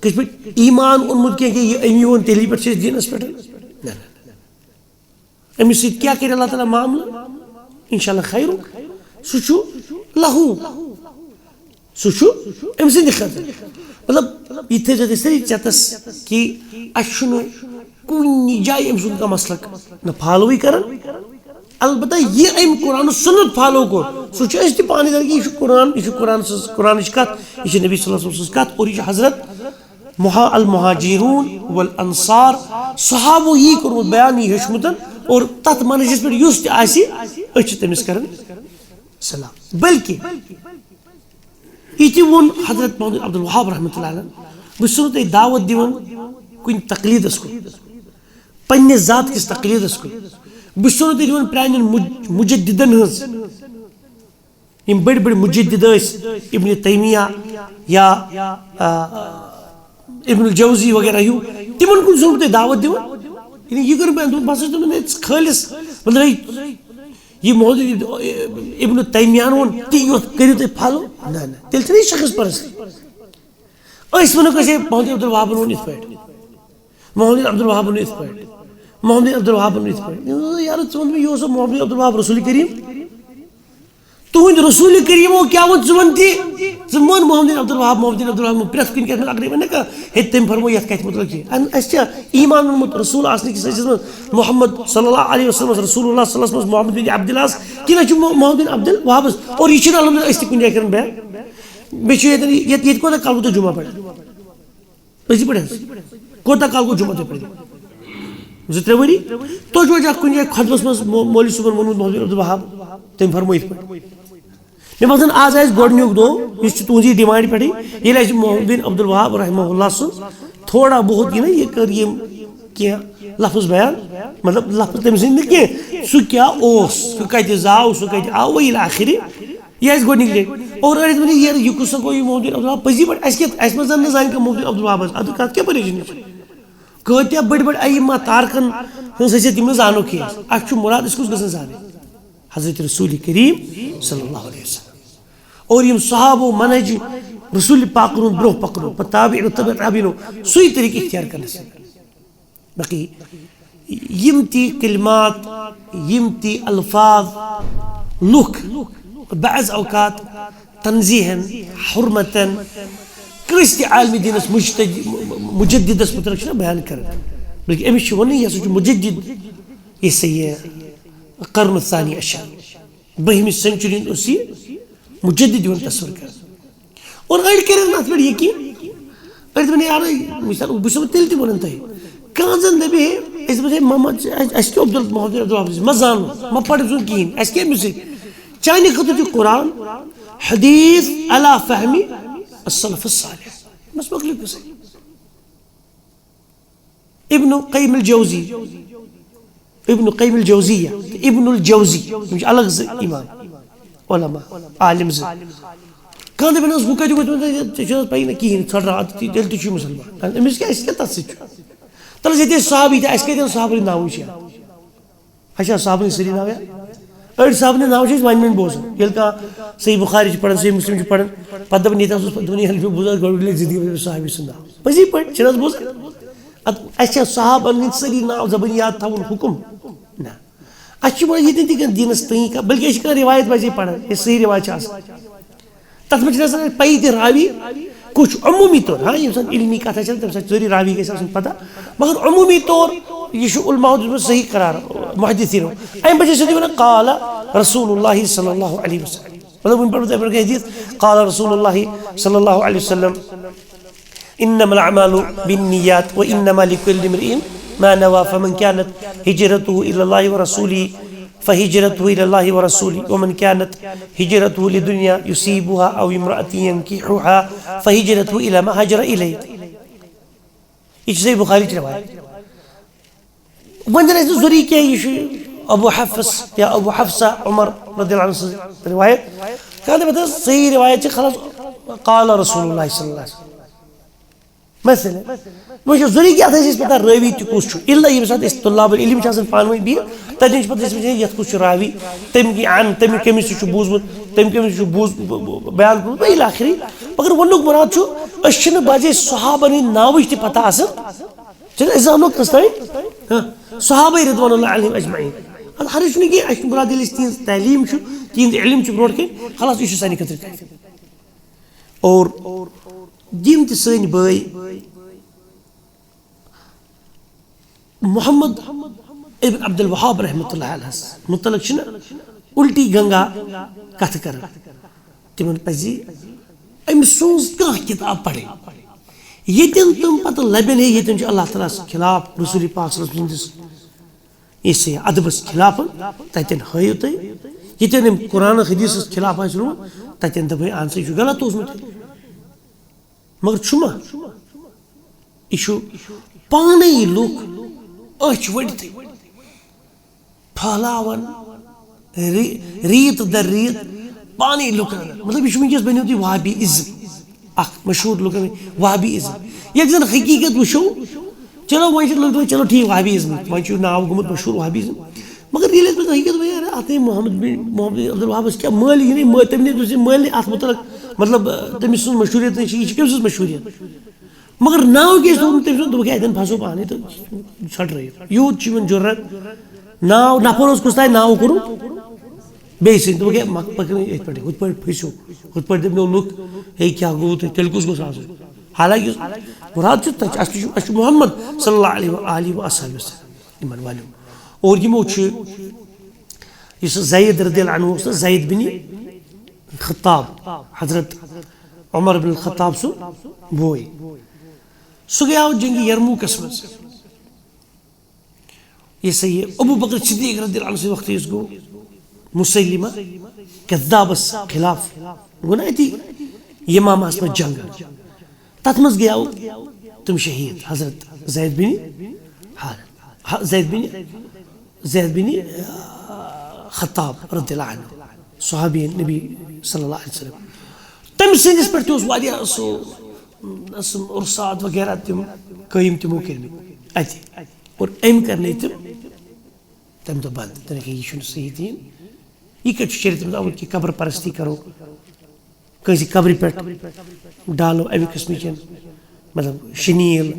کش پہ ایمان اونمت کی کہ یہ امی اون تیلی پہ دینس پہ امس سۭتۍ کیا کرِ اللہ تعالیٰ معاملہ انشاءاللہ خیر سہ لہو سہ ام سند خاطر مطلب یہ تھے سری چتس کہ اچھن کن جائے ام سند کا مسلک نہ فالوی کرن البتہ یہ ام قرآن سنت فالو کور سہ تہ پانے دن کہ یہ قرآن کت یہ نبی صلی اللہ علیہ وسلم کت اور یہ حضرت المہاجرون والانصار صحابو یہ کورمت بیان یہ ہیچمتن اور تت منجس پہ اس تہ تمس کرن سلام بلکہ یہ ون حضرت محمد عبد الوہاب رحمۃ اللہ علیہ بس تہ دعوت دیون کن تقلیدس کن پنہ ذات کس تقلیدس کن بس تہ دیون پرانن مجددن ہز یم بڑ بڑ مجدد ابن تیمیہ یا ابن الجوزی وغیرہ ہیو تمن کن ضرور دعوت دیون یعنی یہ کر بس خالص مطلب یہ محمد ابن تیمیان ون تیوت کرو تھی فالو نا تیل چھ شخص پرستی اس ونو کہ محمد عبد الوہاب ون ات پہ محمد عبد الوہاب ون ات پہ محمد عبد الوہاب ون ات پہ یار ون یہ محمد عبد الوہاب رسول کریم تہند رسول کریم کیا ون تی زمان محمد عبد الوهاب محمد عبد الوهاب پرت کن کت اگر ون ہے تم فرمو یت کت مطلب کی اس ایمان اونمت رسول آسن کس محمد صلی اللہ علیہ وسلم رسول اللہ صلی اللہ علیہ وسلم محمد بن عبد اللہ کی محمد بن عبد الوهاب اور یہ الحمد للہ اس کن جائے کرن بیچ یہ کوتا کال تو جمعہ پڑھا اسی پڑھے کوتا کال کو جمعہ پڑھے زٕ ترٛےٚ ؤری تو جو جا کن جائے خطبس مز مولوی صبح محمد محمد عبد الوهاب تم فرمو یہ پڑھ مے باسان آز آس گۄڈنیُک دۄہ یُس تُہنٛزی ڈِمانڈ پٮ۪ٹھٕے ییٚلہِ اَسہِ محمد بن عبد الوهاب رحمہ اللہ سُنٛد تھوڑا بہت یہ کٔر یِم کینٛہہ لفظ بیان مطلب لفظ تٔمۍ سٕنٛدۍ نہٕ کینٛہہ سُہ کیٛاہ اوس سُہ کتہِ زاو سُہ کتہِ آو وۄنۍ ییٚلہِ آخرِ یہ آسہِ گۄڈنِچ لٹہِ اور أڑۍ ؤنِو یہِ کُس گوٚو یہِ محمد بن عبد الوهاب پٔزی پٲٹھۍ اَسہِ منٛز نہٕ زانہِ کانٛہہ محمد بن عبد الوهاب اَدٕ کتھ کیٛاہ پریشٲنی چھِ کۭتیاہ بٔڑۍ بٔڑۍ ائمہ تارکن ہٕنٛز حیثیت یِم نہٕ زانو کینٛہہ اَسہِ چھُ مُراد أسۍ کُس گژھن زانٕنۍ حضرت رسول کریم صلی اللہ علیہ وسلم اور یم صحابو منہج رسول پاک برو پکنو پہ تابعین تبع تابعینو سوی طریقہ اختیار کرنے سے باقی یم تی کلمات یم تی الفاظ لوک بعض اوقات تنزیحن حرمتن کسی عالمی دینس مجددس متعلق بیان کر بلکہ امس ون یہ مجدد یہ سہ قرن الثانی عشر بہمی سینچری مجدد یون تصور کر اور اڑ کرن ات پہ یقین اڑ دپن یار مثال بس تیل تہ ون تہ کان زن دپے اس بس محمد اس کے محمد عبد الوهاب ما زان ما پڑھ سن کین اس کے مس چانی خطر قرآن حدیث على فهم السلف الصالح بس مخلوق سے ابن قیم الجوزی ابن قیم الجوزیہ ابن الجوزی مش الگ امام علماء عالم سے کان دپن اس بوکا جو پائی نہ کہین ژھڑ رہا تیل تہ مسلمان امس کیا اس کے تس تل یہ صحابی اس کے صحابی ناو اچھا صحابی سری ناو اڑ صاحب نے ناو ون من بوزن یل کا صحیح بخاری پڑھن صحیح مسلم پڑھن پتہ دپن یہ دنیا بوزا گۄڈٕ زندگی صحابی سُنٛد ناو پزی پٲٹھۍ چھِ نہ بوزان اچھا صحابن ہٕنٛدۍ سٲری ناو زبان یاد تھاوُن حکم نہ اچھا یہ تھی دینس تین بلکہ یہ روایت بجے پڑھان یہ صحیح روایت تر میں پی تہ راوی کچھ عمومی طور ہاں یم سات علمی کتھ تم سات ضروری راوی گھس آسن پتہ مگر عمومی طور یہ علماء صحیح قرار محدثینو ام بجے سے ونان قال رسول اللہ صلی اللہ علیہ وسلم مطلب ان پر حدیث قال رسول اللہ صلی اللہ علیہ وسلم انما الاعمال بالنیات وانما لكل امرئ ما نوى فمن كانت هجرته الى الله ورسوله فهجرته الى الله ورسوله ومن كانت هجرته لدنيا يصيبها او امرأة ينكحها فهجرته الى ما هاجر اليه یہ صحیح بخاری کی روایت وندر ضروری کیا یہ ابو حفص یا ابو حفصہ عمر رضی اللہ عنہ سے روایت کہتے ہیں صحیح روایت خلاص قال رسول اللہ صلی اللہ علیہ وسلم مثلا مجھے ضروری کیا تھا اس پتہ راوی تہ کس اللہ یہ سات طلاب العلم چھ پانوی بہ تتن پتہ اس یت کس راوی تم کی عن تم کمس بوزمت تم کمس بوز بیان کورمت الى آخری مگر ونک مراد اس بجے صحابن ہند ناوچ تہ پتہ آسان چلو ایگزام کس تین صحابہ رضوان اللہ علیہم اجمعین ہر کی اس مراد تہذ تعلیم تہذ علم برو کن خلاص یہ سانہ خطر اور یم تہ سن بھائی محمد ابن عبد الوهاب رحمۃ اللہ علیہ متعلق الٹی گنگا کت کر تمن پزی ام سوز کانٛہہ کتاب پڑھے یتن تم پتہ لبن یتن اللہ تعالیٰ خلاف رسول پاک صلی اللہ علیہ وسلم اس ادبس خلاف تتن ہایو تھی یتن قرآن حدیث خلاف آس رو تتن دپ اہن سا یہ غلط اوسمت مگر چھما یہ پانے لوگ اچھ وڑت پھہلاون ریت در ریت پانے لوگ مطلب یہ ونکس بنو تھی وہابی ازم اخ مشہور لوگ وہابی ازم یک زن حقیقت وچھو چلو وہ لوگ چلو ٹھیک وہابی ازم وہ ناو گومت مشہور وہابی ازم مگر یہ حقیقت یار ات محمد عبد الوهاب کیا مالی نہیں تم نے مالی ات متعلق مطلب تمس سن مشہوریت یہ کم سن مشہوریت مگر ناو کیا تم اتن پھسو پانے تو ژھٹ رہی یوت ضرورت ناو نفر اس کس تین ناو کور بیٚیہِ سٕنٛدۍ دوٚپُکھ ہے پٔکِو یِتھ پٲٹھۍ ہُتھ پٲٹھۍ پھٔسِو ہُتھ پٲٹھۍ دٔپنو لُکھ ہے کیٛاہ گوٚو تۄہہِ تیٚلہِ کُس گوٚژھ آسُن حالانکہِ مُراد چھُ تَتہِ اَسہِ چھُ محمد صلی اللہ علیہ وسلم یِمن والیو اور یِمو چھُ یُس زید رضی اللہ عنہ اوس نہ زید بن خطاب حضرت عمر بن الخطاب سُہ بوے سُہ گٔیاو جنگہِ یرموٗکس منٛز یہ سا یہ ابو بکر صدیق رضی اللہ عنہ سٕنٛدِ وقتہٕ یُس گوٚو مسلمہ کذابس خلاف گوٚو نا أتی یمامہس منٛز جنگ تتھ منٛز گٔیاو تِم شہیٖد حضرت زید بن خطاب رضی اللہ عنہ صحابی نبی صلی اللہ علیہ وسلم تٔمۍ سٕنٛدِس پٮ۪ٹھ تہِ اوس واریاہ سُہ عرسات وغیرہ تِم قٲیِم تِمو کٔرمٕتۍ اَتہِ اور أمۍ کرنٲے تِم تمہِ دۄہ بنٛد دوٚپُکھ یہِ چھُنہٕ صحیح دین یہِ کتہِ چھُ شریعتس منٛز آمُت کہِ قبر پرستی کرو کٲنٛسہِ قبرِ پٮ۪ٹھ ڈالو امہِ قٕسمٕچ مطلب شٔنیٖل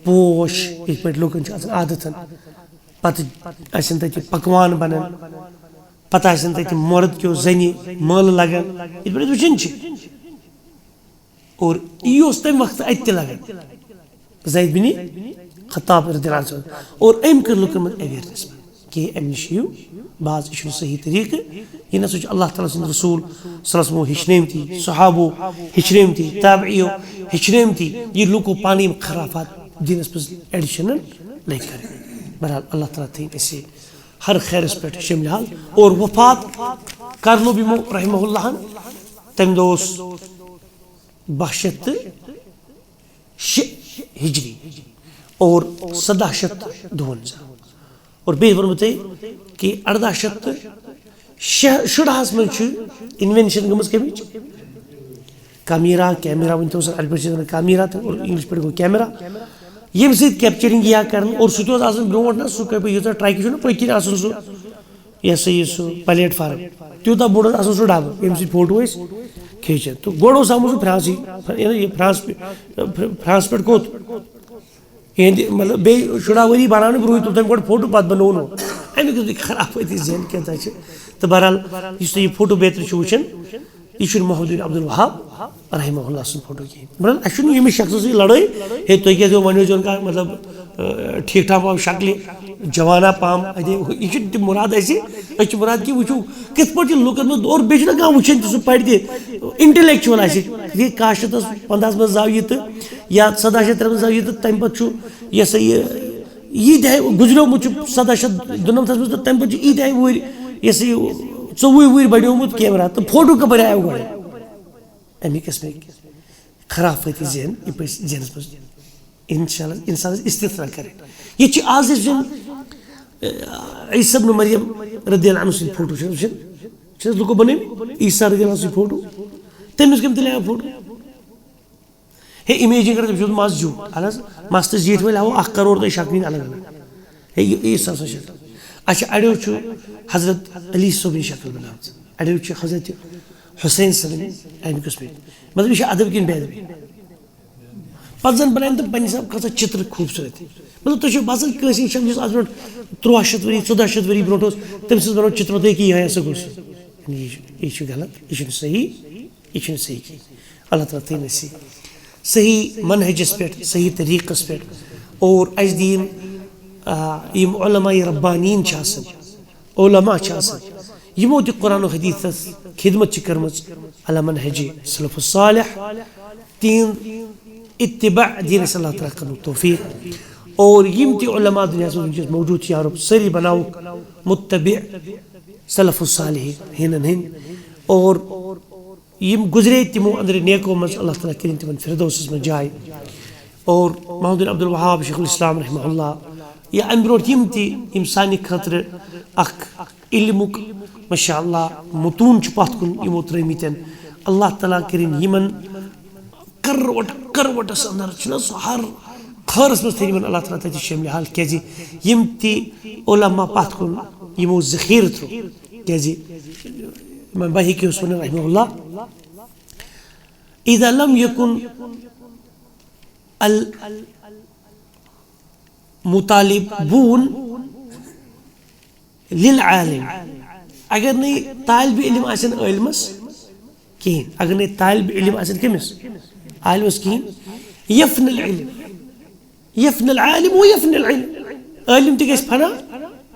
پوش یِتھ پٲٹھۍ لُکن چھُ آسان عادت پتہٕ آسن تتہِ پکوان بنان پتہٕ آسن تتہِ مرد کیو زنہِ مٲلہٕ لگان یِتھ پٲٹھۍ أسۍ وٕچھان چھِ اور یی اوس تمہِ وقتہٕ اتہِ تہِ لگان زید بن خطاب رضی اللہ عنہ اور أمۍ کٔر لُکن منٛز ایویرنیس کہ امہِ نِش یِیِو بعض یہِ چھُنہٕ صحیح طریٖقہٕ یہِ نسا چھُ اللہ تعالیٰ سٕنٛدۍ رسوٗل صلی اللہ علیہ وسلمو ہیٚچھنٲمتی صحابو ہیٚچھنٲمتی تابعیو ہیٚچھنٲمتی یہِ لُکو پانہٕ یِم خرافات دیٖنس منٛز ایڈِشنن لٔگۍ کرٕنۍ بہرحال اللہ تعالیٰ تھٲیِن اَسہِ ہر خیرس پٮ۪ٹھ شٲمِل حال اور وفات کرنوو یِمو رحمہ اللہن تمہِ دۄہ اوس 1206 ہجری اور 1752 اور بیٚیہِ ووٚنمو تۄہہِ کہِ 1860 منٛز چھُ انوینشن گٔمٕژ کمِچ کیمرا ؤنۍتو سا عربی پٲٹھۍ چھِ وَنان کیمرا تہٕ اور انگلش پٲٹھۍ گوٚو کیمرا ییٚمہِ سۭتۍ کیپچرنگ یی کرنہٕ اور سُہ تہِ اوس آسان برونٛٹھ نہ سُہ یوٗتاہ ٹرٛیکہِ چھُنہ پٔتۍ کِنۍ آسان سُہ یہِ ہسا یہِ سُہ پلیٹ فارم تیوٗتاہ بوٚڑ اوس آسان سُہ ڈبہٕ ییٚمہِ سۭتۍ فوٹو ٲسۍ کھیٖچان تہٕ گۄڈٕ اوس آمُت سُہ فرانس پٮ۪ٹھ کوٚت یِہنٛدِ مطلب بیٚیہِ شُراہ ؤری بناونہٕ برونٛہٕے تُل تٔمۍ گۄڈٕ فوٹو پتہٕ بنوونو امیُک یُس بیٚیہِ خرافٲتی ذہن کیٛاہ چھِ تہٕ بہرحال یُس تُہۍ یہِ فوٹو بیترِ چھُ وٕچھان یہِ چھُنہٕ محمد بن عبدالوہاب رحمہ اللہ سُنٛد فوٹو کِہینۍ بہرحال اَسہِ چھُنہٕ ییٚمِس شخصس سۭتۍ لڑٲے ہے تُہۍ کیٛازِ ؤنِو زیٚن کانٛہہ مطلب ٹھیٖک ٹھاک پہم شکلہِ جوانا پہم یہِ چھُنہٕ تِم مُراد اَسہِ أسۍ چھِ مُراد کہِ وٕچھو کِتھ پٲٹھۍ چھِ لُکن منٛز اور بیٚیہِ چھُنہ کانٛہہ وٕچھان تہِ سُہ پرِ تہِ انٹلیکچُول آسہِ یہِ 1915 منٛز زاو یہِ تہٕ یا 1703 منٛز زاو یہِ تہٕ تمہِ پتہٕ چھُ یہِ ہسا ییٖتیٛاہ گُزریومُت چھُ 1797 منٛز تہٕ تمہِ پتہٕ چھُ ییٖتیٛاہ وُہٕرۍ یہِ ہسا یہِ 24 وُہٕرۍ بڑیومُت کیمرا تہٕ فوٹو کپٲرۍ آیو گۄڈٕ امی قٕسمٕکۍ خرافٲتی ذہن یہِ پزِ ذہنس منٛز انشاء اللہ انسانس استفرا کرٕنۍ ییٚتہِ چھِ آز أسۍ وٕچھان عیٖسیٰ ابن مریم رضی اللہ عنہ سٕنٛدۍ فوٹو چھِ وٕچھان چھِ حظ لُکو بنٲومٕتۍ عیٖسیٰ رضی اللہ سٕنٛدۍ فوٹو تٔمِس کٔمۍ تُلے فوٹو ہے اِمیجِنگ کر تٔمِس چھُ مس زیوٗٹھ اہن حظ مستہٕ زیٖٹھۍ وٲلۍ ہاوو 1 کرور تۄہہِ شکلہِ الگ الگ ہے یہِ عیٖسیٰ سٕنٛز شکل اچھا اڑیو چھُ حضرت علی صٲبٕنۍ شکل بنٲومٕژ اڑیو چھِ حضرت حُسین صٲبٕنۍ امہِ قٕسمٕکۍ مطلب یہِ چھِ ادب کِنۍ بے ادبی پتہٕ زن بناون تِم پننہِ حساب کۭژاہ چِتر خوٗبصوٗرت مطلب تُہۍ چھِو باسان کٲنٛسہِ ہِنٛدۍ شکل یُس آز برونٛٹھ 1300 ؤری 1400 ؤری برونٛٹھ اوس تٔمۍ سٕنٛز بنٲو چِتر تُہۍ کہِ یِہے ہسا گوٚژھ یہِ چھُ غلط یہِ چھُنہٕ صحیح یہِ چھُنہٕ صحیح کینٛہہ اللہ تعالیٰ تھٲیِن اَسہِ صحیح منہجس پٮ۪ٹھ صحیح طریٖقس پٮ۪ٹھ اور اَسہِ دِیِن یِم علماء ربانیٖن چھِ آسان علما چھِ آسان یِمو تہِ قرآن و حدیٖثس خدمت چھِ کٔرمٕژ علی منہج سلف الصالح تِہُنٛد اتباع دِیِن اَسہِ اللہ تعالیٰ کرنُک توفیٖق اور یِم تہِ علما دُنیاہس منٛز وٕنکیٚس موجوٗد چھِ یا رب سٲری بناوُکھ متبع سلف الصالحیٖن ہٕنٛدۍ اور یِم گُزرے تِمو أنٛدرٕ نیکو منٛز اللہ تعالیٰ کٔرِنۍ تِمن فردوسس منٛز جاے اور محمد بن عبدالوہاب شیخ الاسلام رحمہ اللہ یا امہِ برونٛٹھ یِم تہِ یِم سانہِ خٲطرٕ اکھ علمُک ماشاء اللہ متوٗن چھُ پتھ کُن یِمو ترٲومٕتۍ اللہ تعالیٰ کٔرِنۍ یِمن کروٹس انٛدر چھُنہ سُہ ہر خٲرس منٛز تھٲیِن یِمن اللہ تعالیٰ تتہِ شٲمِل حال کیٛازِ یِم تہِ علما پتھ کُن یِمو ذخیرٕ تھوٚو کیٛازِ اِمام بحیقی اوس ونان رحمہ اللہ اذا لم يكن المطالبون للعالم اگر نہیں طالب علم آسن علمس کہین اگر نہیں طالب علم آسن کمس عالمس کہین یفن العلم یفن العالم و یفن العلم علم تہ گژھِ فنا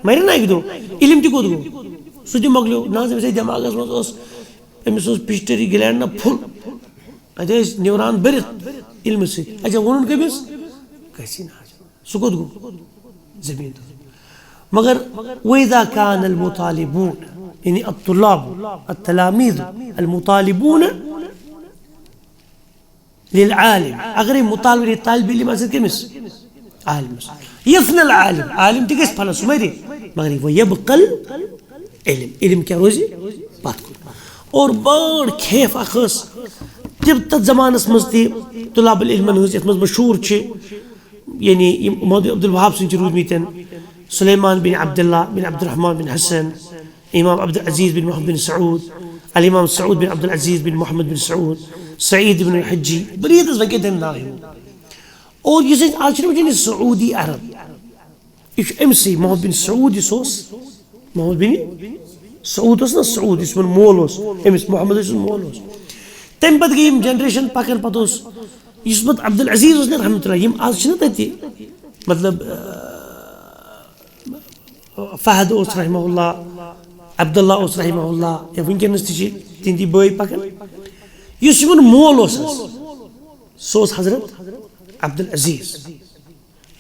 مرِ نا اکہ دۄہ علم تہ کوٚت گوٚو سُہ تہ مۄکلیو نہ حظ أمِس دٮ۪ماغس منٛز اوس أمِس اوس پِچٹری گلینڈ نا پھُل اَتہِ ٲسۍ نیوران بٔرِتھ علمہٕ سۭتۍ اچھا ووٚنُن کٔمِس گژھِ نہ حظ سُہ کوٚت گوٚو زٔمیٖن دار مگر وإذا كان المطالبون يعني الطلاب التلاميذ المطالبون للعالم اگر مطالبہ طالب علم آسن کٔمِس عالمس یفن العالم عالم تہ گژھِ فنا سُہ مرِ مگر ويبقى العلم علم کیا روزِ پتھ کُن اور بٔڑ کھیف اکھ ٲس تِم تتھ زمانس منٛز تہِ طلاب العلمن ہٕنٛز یتھ منٛز مشہوٗر چھِ یعنی محمد عبدالوہاب سٕنٛدۍ چھِ روٗدمٕتۍ سلیمان بن عبداللہ بن عبدالرحمان بن حسن امام عبدالعزیز بن محمد بن سعود الامام سعود بن عبدالعزیز بن محمد بن سعود سعید بن الحجی بریٖد حظ وۄنۍ کتٮ۪ن ناو یِمن اور یُس أسۍ آز چھِنہٕ وٕچھان یہِ سعوٗدی عرب یہِ چھُ أمسٕے محمد بن سعود یُس اوس محمد بن سعود اوس نا سعود یُس یِمن مول اوس أمِس محمد سُنٛد مول اوس تمہِ پتہٕ گٔے یِم جنریشن پکان پتہٕ اوس یُس پتہٕ عبدالعزیز اوس نا رحمتہ اللہ یِم آز چھِنہ تتہِ مطلب فہد اوس رحمہ اللہ عبداللہ اوس رحمہ اللہ یا ونکیٚنس تہِ چھِ تِہنٛدی بٲے پکان یُس یِمن مول اوس سُہ اوس حضرت عبدالعزیز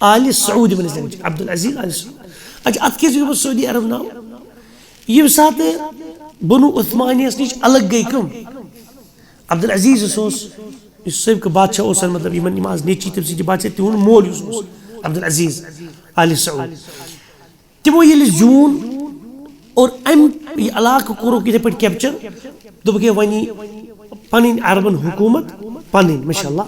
آلِ سعود یِمن ٲسۍ دِوان عبدالعزیز آلِ سعود اچھا اتھ کیٛاہ چھُ گوٚمُت سعودی عرب ناو ییٚمہِ ساتہٕ بنو عثمانیس نِش الگ گٔے کٕم عبدالعزیز یُس اوس یُس سٲبقہٕ بادشاہ اوس مطلب یِمن یِم آز نیچی تٔمۍ سٕنٛدِ بادشاہ تِہُنٛد مول یُس اوس عبدالعزیز آلِ سعود تِمو ییٚلہِ زیوٗن اور امہِ یہِ علاقہٕ کوٚرُکھ یِتھے پٲٹھۍ کیپچر دوٚپُکھ ہے وۄنۍ یی پنٕنۍ عربن حکوٗمت پنٕنۍ ماشاء اللہ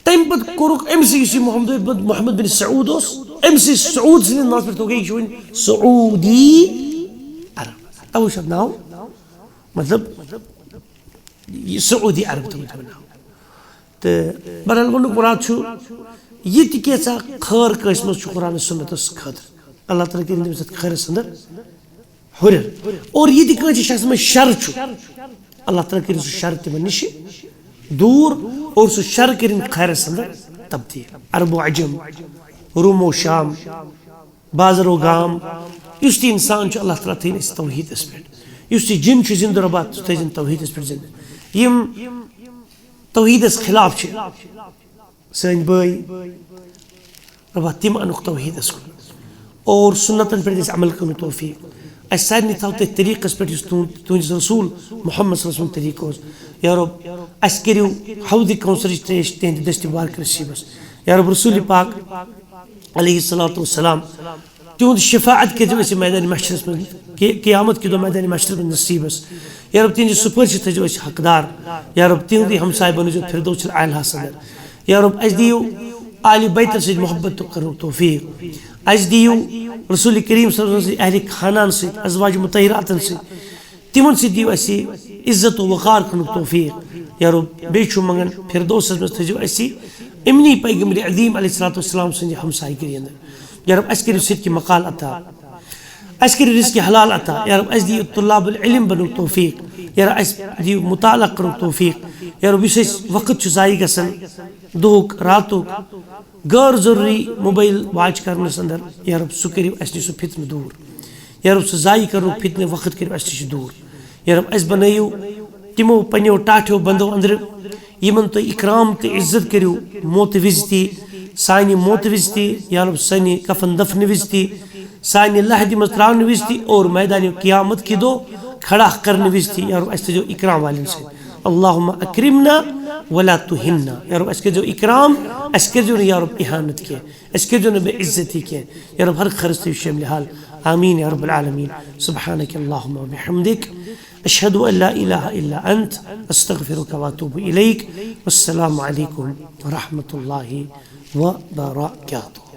تمہِ پتہٕ کوٚرُکھ أمسٕے یُس یہِ محمد بن سعود اوس أمسٕے سعود سٕنٛدِس ناوس پٮ۪ٹھ تھوٚوُکھ یہِ چھُ وۄنۍ سعوٗدی عرب توے چھُ اتھ ناو مطلب یہِ سعوٗدی عرب تھوٚومُت یِمن ناو تہٕ بہرحال ووٚنُکھ مُراد چھُ یہِ تہِ کینٛژھا خٲر کٲنٛسہِ منٛز چھُ قرآن سُنتس خٲطرٕ اللہ تعالیٰ کٔرِنۍ تٔمِس اتھ خٲرس انٛدر ہُرٮ۪ر اور یہِ تہِ کٲنٛسہِ شخصس منٛز شر چھُ اللہ تعالیٰ کٔرِنۍ سُہ شر تِمن نِشہِ دوٗر اور سُہ شر کٔرِنۍ خیرس انٛدر تبدیٖل عرب و عجم روم و شام بازر و گام یُس تہِ انسان چھُ اللہ تعالیٰ تھٲیِن أسۍ توحیٖدس پٮ۪ٹھ یُس تہِ جِن چھُ زِندٕ رۄبات سُہ تھٲیزن توحیٖدس پٮ۪ٹھ زِندٕ یِم توحیٖدس خلاف چھِ سٲنۍ بٲے رۄبا تِم انُکھ توحیٖدس کُن اور سُنتن پٮ۪ٹھ گژھِ عمل کرنُک توفیٖق اسہِ سارنٕے تھاو تٔتھۍ طریٖقس پٮ۪ٹھ یُس تُہنٛدِس رسوٗل محمد صلی اللہ علیہ وسلم طریٖقہٕ اوس یا رب اسہِ کٔرِو حوضِ کوثرٕچ تریش تِہنٛدِ دٔستہِ مُبارک نصیٖبس یا رب رسوٗلِ پاک علیہ الصلوۃ والسلام تِہُنٛد شفاعت کٔرۍزیو أسۍ میدانِ محشرس منٛز قیامت کہِ دۄہ میدانِ محشرس منٛز نصیٖبس یا رب تِہنٛدِ سُفٲرشہِ تھٲیزیو أسۍ حقدار یا رب تِہنٛدٕے ہمساے بنٲیزیو فِردوس العالیٰ انٛدر یا رب اسہِ دِیِو آلِ بیتن سۭتۍ محبت کرنُک توفیٖق اسہِ دِیِو رسوٗلِ کریٖم صلی اللہ علیہ وسلم سٕنٛدِ اہلِ خانان سۭتۍ ازواج مطہراتن سۭتۍ تِمن سۭتۍ دِیِو اسہِ عزت و وقار کرنُک توفیٖق یا رب بیٚیہِ چھُ منٛگان فِردوسس منٛز تھٲیزیو اسہِ اِمنٕے پیغمبرِ عظیٖم علیہ الصلوۃ والسلام سٕنٛدِ ہمساے گِری انٛدر یا رب اسہِ کٔرِو صدقہِ مقال عطا اسہِ کٔرِو رزقہِ حلال عطا یا رب اسہِ دِیِو طلاب العلم بننُک توفیٖق یا رب اسہِ دِیِو مُطالعہ کرنُک توفیٖق یا رب یُس اسہِ وقت چھُ ضایہِ گژھان دۄہُک راتُک غٲر ضروٗری موبایل واچ کرنس انٛدر یا رب سُہ کٔرِو اسہِ نِش سُہ فِتنہٕ دوٗر یا رب سُہ ضایہِ کرنُک فِتنہٕ وقت کٔرِو اسہِ نِش دوٗر یا رب اسہِ بنٲیِو تِمو پننیو ٹاٹھیو بنٛدو انٛدرٕ یِمن تُہۍ اِکرام تہٕ عزت کٔرِو موتہٕ وِزِ تہِ سانہِ موتہٕ وِزِ تہِ یا رب سانہِ کفن دفنہٕ وِزِ تہِ سانہِ لحدِ منٛز ترٛاونہٕ وِزِ تہِ اور میدانِ قیامت کہِ دۄہ کھڑا کرنہٕ وِزِ تہِ یا رب اسہِ تھٲیزیو اِکرام والٮ۪ن سۭتۍ اللہُمہ اکرمنا ولا تُہِنا یا رب اسہِ کٔرۍزیو اِکرام اسہِ کٔرۍزیو نہٕ یا رب اِحانت کینٛہہ اسہِ کٔرۍزیو نہٕ بے عزتی کینٛہہ یا رب ہر خرٕچ تھٲیِو شٲمِل حال آمیٖن یا رب العالمیٖن سبحانک اللہُمہ وبحمدک اشہدُ ان لا الہ الا انت استغفرک واتوب الیک والسلام علیکم ورحمۃ اللہ وبرکاتہ.